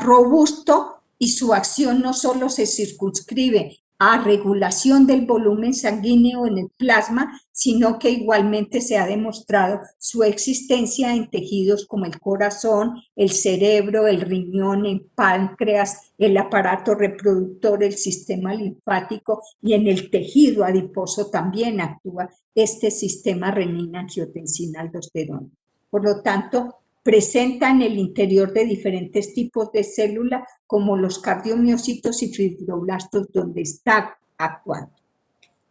robusto, y su acción no solo se circunscribe a regulación del volumen sanguíneo en el plasma, sino que igualmente se ha demostrado su existencia en tejidos como el corazón, el cerebro, el riñón, el páncreas, el aparato reproductor, el sistema linfático, y en el tejido adiposo también actúa este sistema renina-angiotensina-aldosterona. Por lo tanto, presenta en el interior de diferentes tipos de células como los cardiomiocitos y fibroblastos donde está actuando.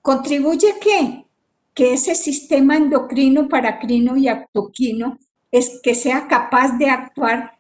¿Contribuye qué? Que ese sistema endocrino, paracrino y autoquino es que sea capaz de actuar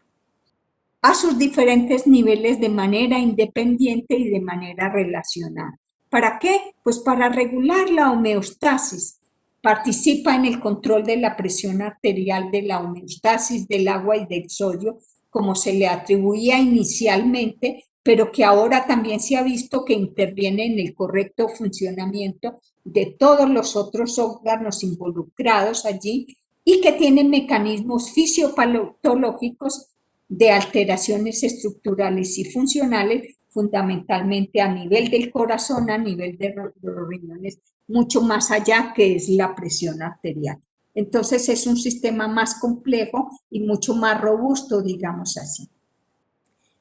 a sus diferentes niveles de manera independiente y de manera relacionada. ¿Para qué? Pues para regular la homeostasis. Participa en el control de la presión arterial, de la homeostasis del agua y del sodio, como se le atribuía inicialmente, pero que ahora también se ha visto que interviene en el correcto funcionamiento de todos los otros órganos involucrados allí y que tiene mecanismos fisiopatológicos de alteraciones estructurales y funcionales, fundamentalmente a nivel del corazón, a nivel de los riñones, mucho más allá que es la presión arterial. Entonces es un sistema más complejo y mucho más robusto, digamos así.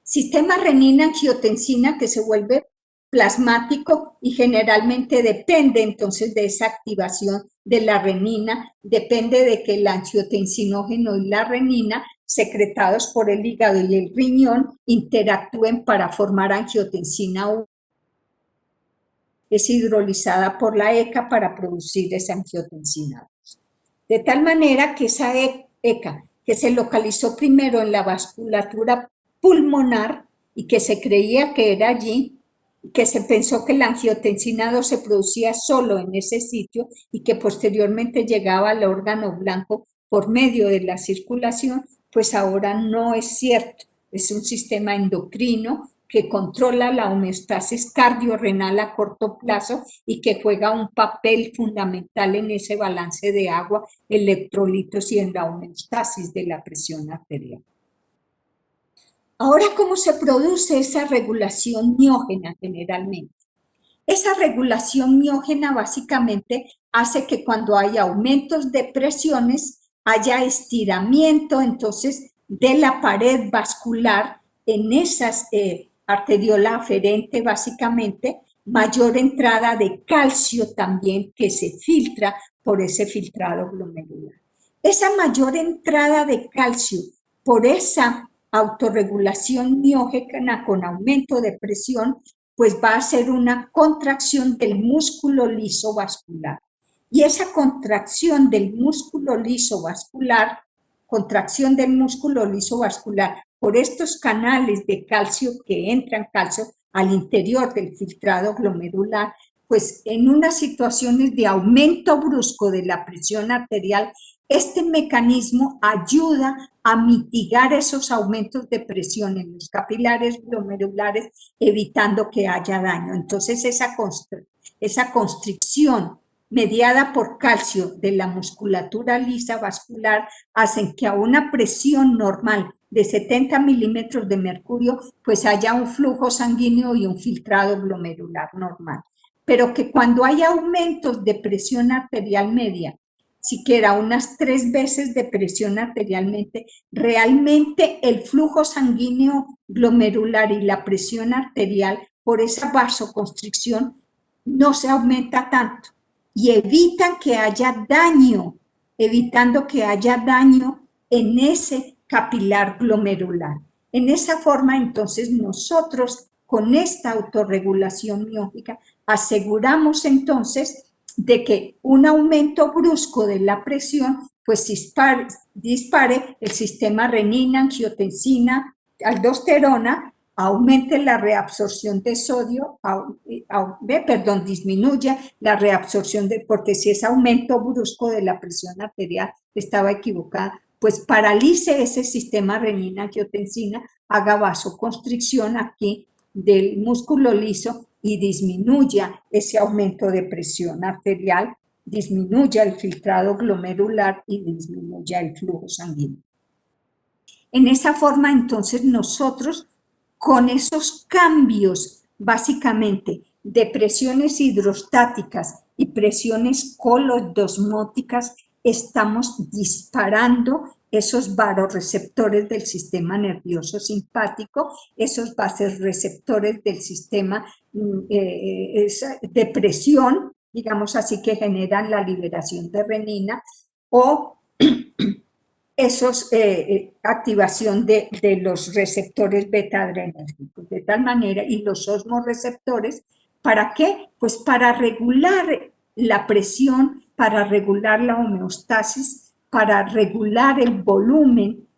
Sistema renina-angiotensina que se vuelve plasmático y generalmente depende entonces de esa activación de la renina, depende de que el angiotensinógeno y la renina secretados por el hígado y el riñón interactúen para formar angiotensina 1. Es hidrolizada por la ECA para producir esa angiotensina 2. De tal manera que esa ECA, que se localizó primero en la vasculatura pulmonar y que se creía que era allí, que se pensó que la angiotensina 2 se producía solo en ese sitio y que posteriormente llegaba al órgano blanco por medio de la circulación, pues ahora no es cierto. Es un sistema endocrino que controla la homeostasis cardiorrenal a corto plazo y que juega un papel fundamental en ese balance de agua, electrolitos y en la homeostasis de la presión arterial. Ahora, ¿cómo se produce esa regulación miógena generalmente? Esa regulación miógena básicamente hace que cuando hay aumentos de presiones haya estiramiento entonces de la pared vascular en esas arteriola aferente básicamente, mayor entrada de calcio también que se filtra por ese filtrado glomerular. Esa mayor entrada de calcio por esa autorregulación miógena con aumento de presión, pues va a ser una contracción del músculo liso vascular. Y esa contracción del músculo liso vascular por estos canales de calcio que entran calcio al interior del filtrado glomerular, pues en unas situaciones de aumento brusco de la presión arterial, este mecanismo ayuda a mitigar esos aumentos de presión en los capilares glomerulares, evitando que haya daño. Entonces, esa constricción mediada por calcio de la musculatura lisa vascular hacen que a una presión normal de 70 milímetros de mercurio, pues haya un flujo sanguíneo y un filtrado glomerular normal. Pero que cuando hay aumentos de presión arterial media, siquiera unas 3 veces de presión arterialmente, realmente el flujo sanguíneo glomerular y la presión arterial por esa vasoconstricción no se aumenta tanto y evitan que haya daño, evitando que haya daño en ese capilar glomerular. En esa forma, entonces, nosotros con esta autorregulación miógica aseguramos entonces de que un aumento brusco de la presión pues dispare el sistema renina, angiotensina, aldosterona, aumente la reabsorción de sodio, disminuya la reabsorción porque si es aumento brusco de la presión arterial, estaba equivocada, pues paralice ese sistema renina, angiotensina, haga vasoconstricción aquí del músculo liso y disminuya ese aumento de presión arterial, disminuya el filtrado glomerular y disminuya el flujo sanguíneo. En esa forma, entonces, nosotros, con esos cambios, básicamente, de presiones hidrostáticas y presiones colodosmóticas, estamos disparando esos vasoreceptores del sistema nervioso simpático, esos vasoreceptores del sistema de presión, digamos así, que generan la liberación de renina, o esos activación de los receptores beta-adrenérgicos, de tal manera, y los osmoreceptores, ¿para qué? Pues para regular la presión, para regular la homeostasis, para regular el volumen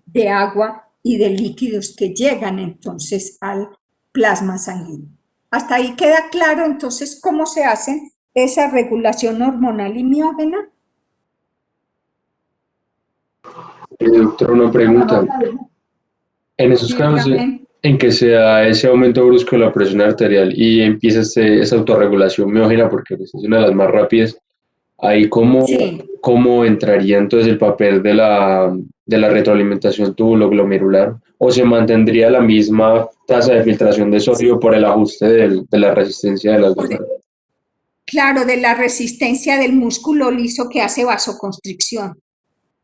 de agua y de líquidos que llegan entonces al plasma sanguíneo. Hasta ahí queda claro entonces cómo se hace esa regulación hormonal y miógena. Doctor, una pregunta. En esos casos en que se da ese aumento brusco de la presión arterial y empieza esa autorregulación miógena, porque pues, es una de las más rápidas, ahí cómo entraría entonces el papel de la retroalimentación túbulo-glomerular, o se mantendría la misma tasa de filtración de sodio por el ajuste de la resistencia de las demás. Claro, de la resistencia del músculo liso que hace vasoconstricción,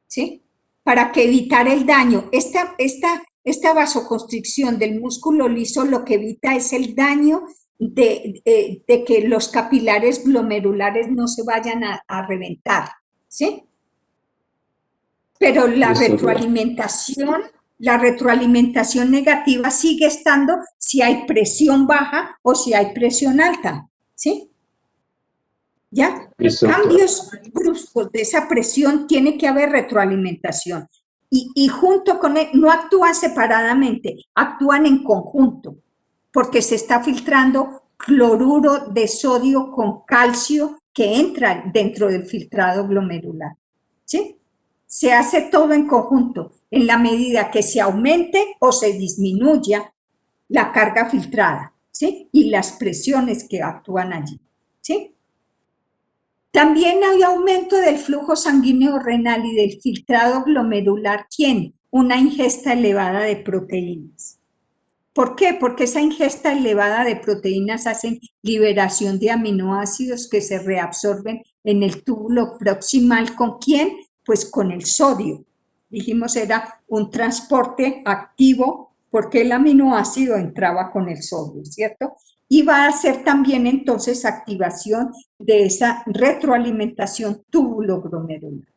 ¿sí? Para que evitar el daño. Esta vasoconstricción del músculo liso lo que evita es el daño de que los capilares glomerulares no se vayan a reventar, ¿sí? Pero la retroalimentación negativa sigue estando si hay presión baja o si hay presión alta, ¿sí? ¿Ya? Cambios bruscos de esa presión, tiene que haber retroalimentación. Y junto con él, no actúan separadamente, actúan en conjunto, porque se está filtrando cloruro de sodio con calcio que entra dentro del filtrado glomerular, ¿sí? Se hace todo en conjunto, en la medida que se aumente o se disminuya la carga filtrada, ¿sí? Y las presiones que actúan allí, ¿sí? También hay aumento del flujo sanguíneo renal y del filtrado glomerular. ¿Quién? Una ingesta elevada de proteínas. ¿Por qué? Porque esa ingesta elevada de proteínas hace liberación de aminoácidos que se reabsorben en el túbulo proximal. ¿Con quién? Pues con el sodio. Dijimos era un transporte activo porque el aminoácido entraba con el sodio, ¿cierto? Y va a hacer también entonces activación de esa retroalimentación túbulo-glomerular.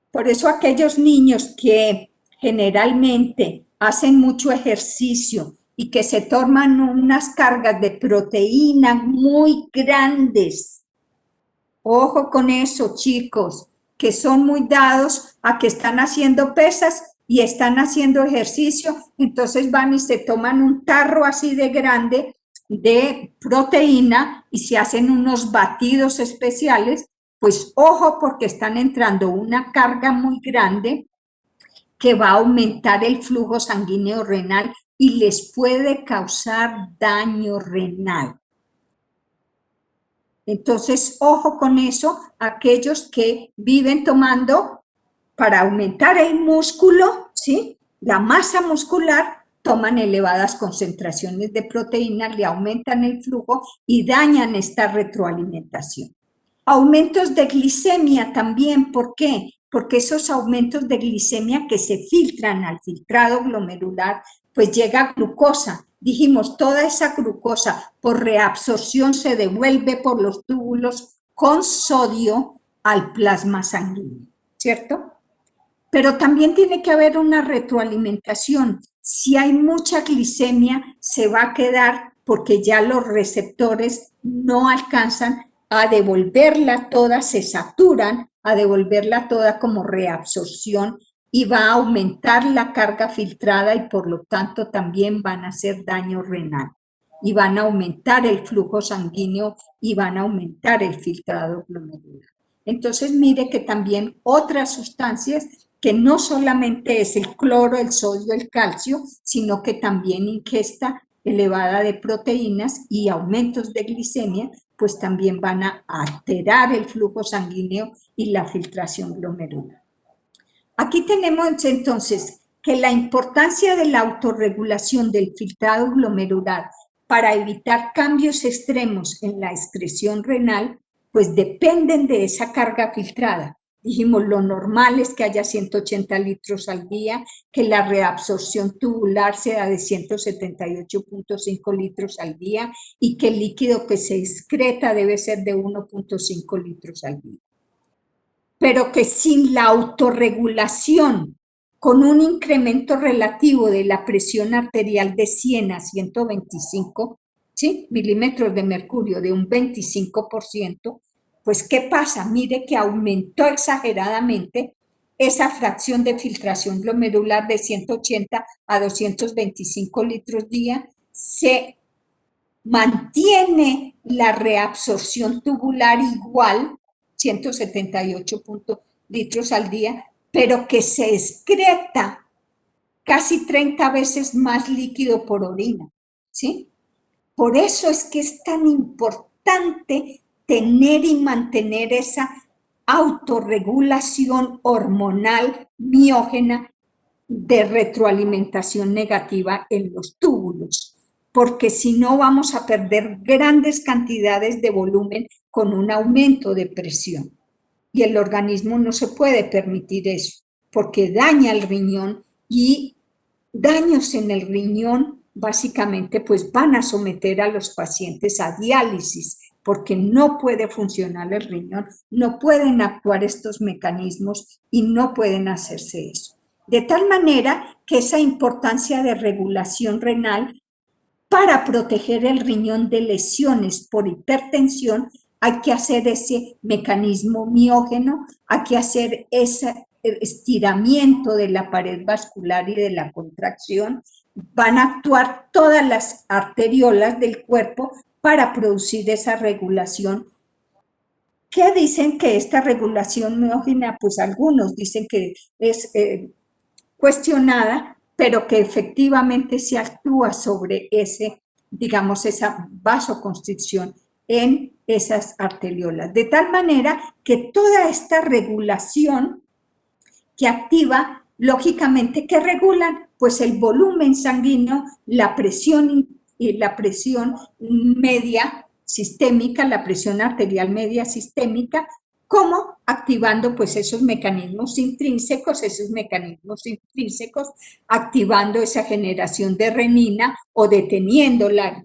Por eso aquellos niños que generalmente hacen mucho ejercicio y que se toman unas cargas de proteína muy grandes, ojo con eso, chicos, que son muy dados a que están haciendo pesas y están haciendo ejercicio, entonces van y se toman un tarro así de grande de proteína y se hacen unos batidos especiales, pues ojo porque están entrando una carga muy grande que va a aumentar el flujo sanguíneo renal y les puede causar daño renal. Entonces, ojo con eso, aquellos que viven tomando para aumentar el músculo, ¿sí? La masa muscular, toman elevadas concentraciones de proteína, le aumentan el flujo y dañan esta retroalimentación. Aumentos de glicemia también, ¿por qué? Porque esos aumentos de glicemia que se filtran al filtrado glomerular, pues llega glucosa. Dijimos, toda esa glucosa por reabsorción se devuelve por los túbulos con sodio al plasma sanguíneo, ¿cierto? Pero también tiene que haber una retroalimentación. Si hay mucha glicemia, se va a quedar porque ya los receptores no alcanzan a devolverla toda, se saturan, a devolverla toda como reabsorción y va a aumentar la carga filtrada y por lo tanto también van a hacer daño renal y van a aumentar el flujo sanguíneo y van a aumentar el filtrado glomerular. Entonces mire que también otras sustancias que no solamente es el cloro, el sodio, el calcio, sino que también ingesta elevada de proteínas y aumentos de glicemia, pues también van a alterar el flujo sanguíneo y la filtración glomerular. Aquí tenemos entonces que la importancia de la autorregulación del filtrado glomerular para evitar cambios extremos en la excreción renal, pues dependen de esa carga filtrada. Dijimos, lo normal es que haya 180 litros al día, que la reabsorción tubular sea de 178.5 litros al día y que el líquido que se excreta debe ser de 1.5 litros al día. Pero que sin la autorregulación, con un incremento relativo de la presión arterial de 100 a 125, ¿sí?, milímetros de mercurio, de un 25%, pues ¿qué pasa? Mire que aumentó exageradamente esa fracción de filtración glomerular de 180 a 225 litros día, se mantiene la reabsorción tubular igual, 178 litros al día, pero que se excreta casi 30 veces más líquido por orina, ¿sí? Por eso es que es tan importante tener y mantener esa autorregulación hormonal miógena de retroalimentación negativa en los túbulos, porque si no vamos a perder grandes cantidades de volumen con un aumento de presión. Y el organismo no se puede permitir eso, porque daña el riñón y daños en el riñón básicamente pues van a someter a los pacientes a diálisis, porque no puede funcionar el riñón, no pueden actuar estos mecanismos y no pueden hacerse eso. De tal manera que esa importancia de regulación renal para proteger el riñón de lesiones por hipertensión, hay que hacer ese mecanismo miógeno, hay que hacer ese estiramiento de la pared vascular y de la contracción. Van a actuar todas las arteriolas del cuerpo para producir esa regulación. ¿Qué dicen que esta regulación miógena? Pues algunos dicen que es cuestionada, pero que efectivamente se actúa sobre ese, digamos, esa vasoconstricción en esas arteriolas. De tal manera que toda esta regulación que activa, lógicamente, ¿qué regulan? Pues el volumen sanguíneo, la presión media sistémica, la presión arterial media sistémica, como activando pues esos mecanismos intrínsecos activando esa generación de renina o deteniendo la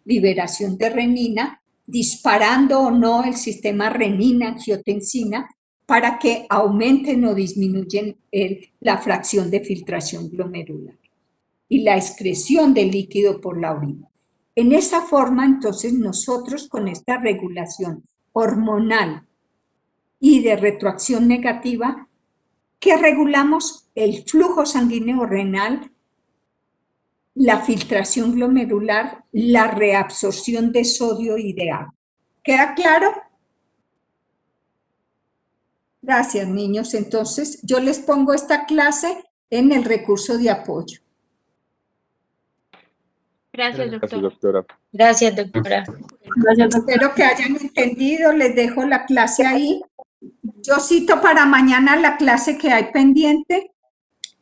liberación de renina, disparando o no el sistema renina-angiotensina para que aumenten o disminuyen la fracción de filtración glomerular y la excreción de líquido por la orina. En esa forma, entonces, nosotros con esta regulación hormonal y de retroacción negativa, que regulamos el flujo sanguíneo renal, la filtración glomerular, la reabsorción de sodio y de agua. ¿Queda claro? Gracias, niños. Entonces, yo les pongo esta clase en el recurso de apoyo. Gracias, Gracias, doctora. doctora. Gracias, doctora. Espero que hayan entendido. Les dejo la clase ahí. Yo cito para mañana la clase que hay pendiente.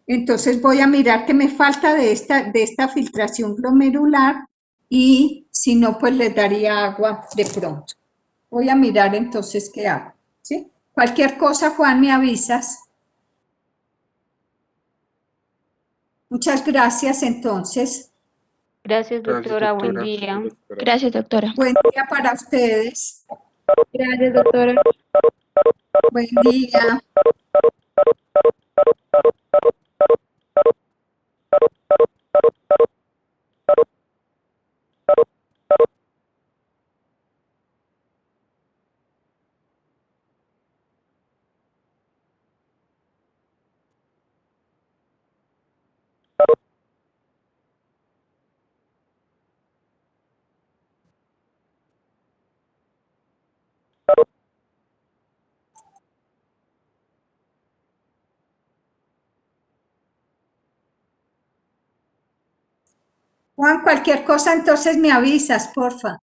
Entonces voy a mirar qué me falta de esta filtración glomerular y si no, pues les daría agua de pronto. Voy a mirar entonces qué hago, ¿sí? Cualquier cosa, Juan, me avisas. Muchas gracias, entonces. Gracias, doctora. Buen día. Gracias, doctora. Buen día para ustedes. Gracias, doctora. Buen día. Juan, cualquier cosa, entonces me avisas, porfa.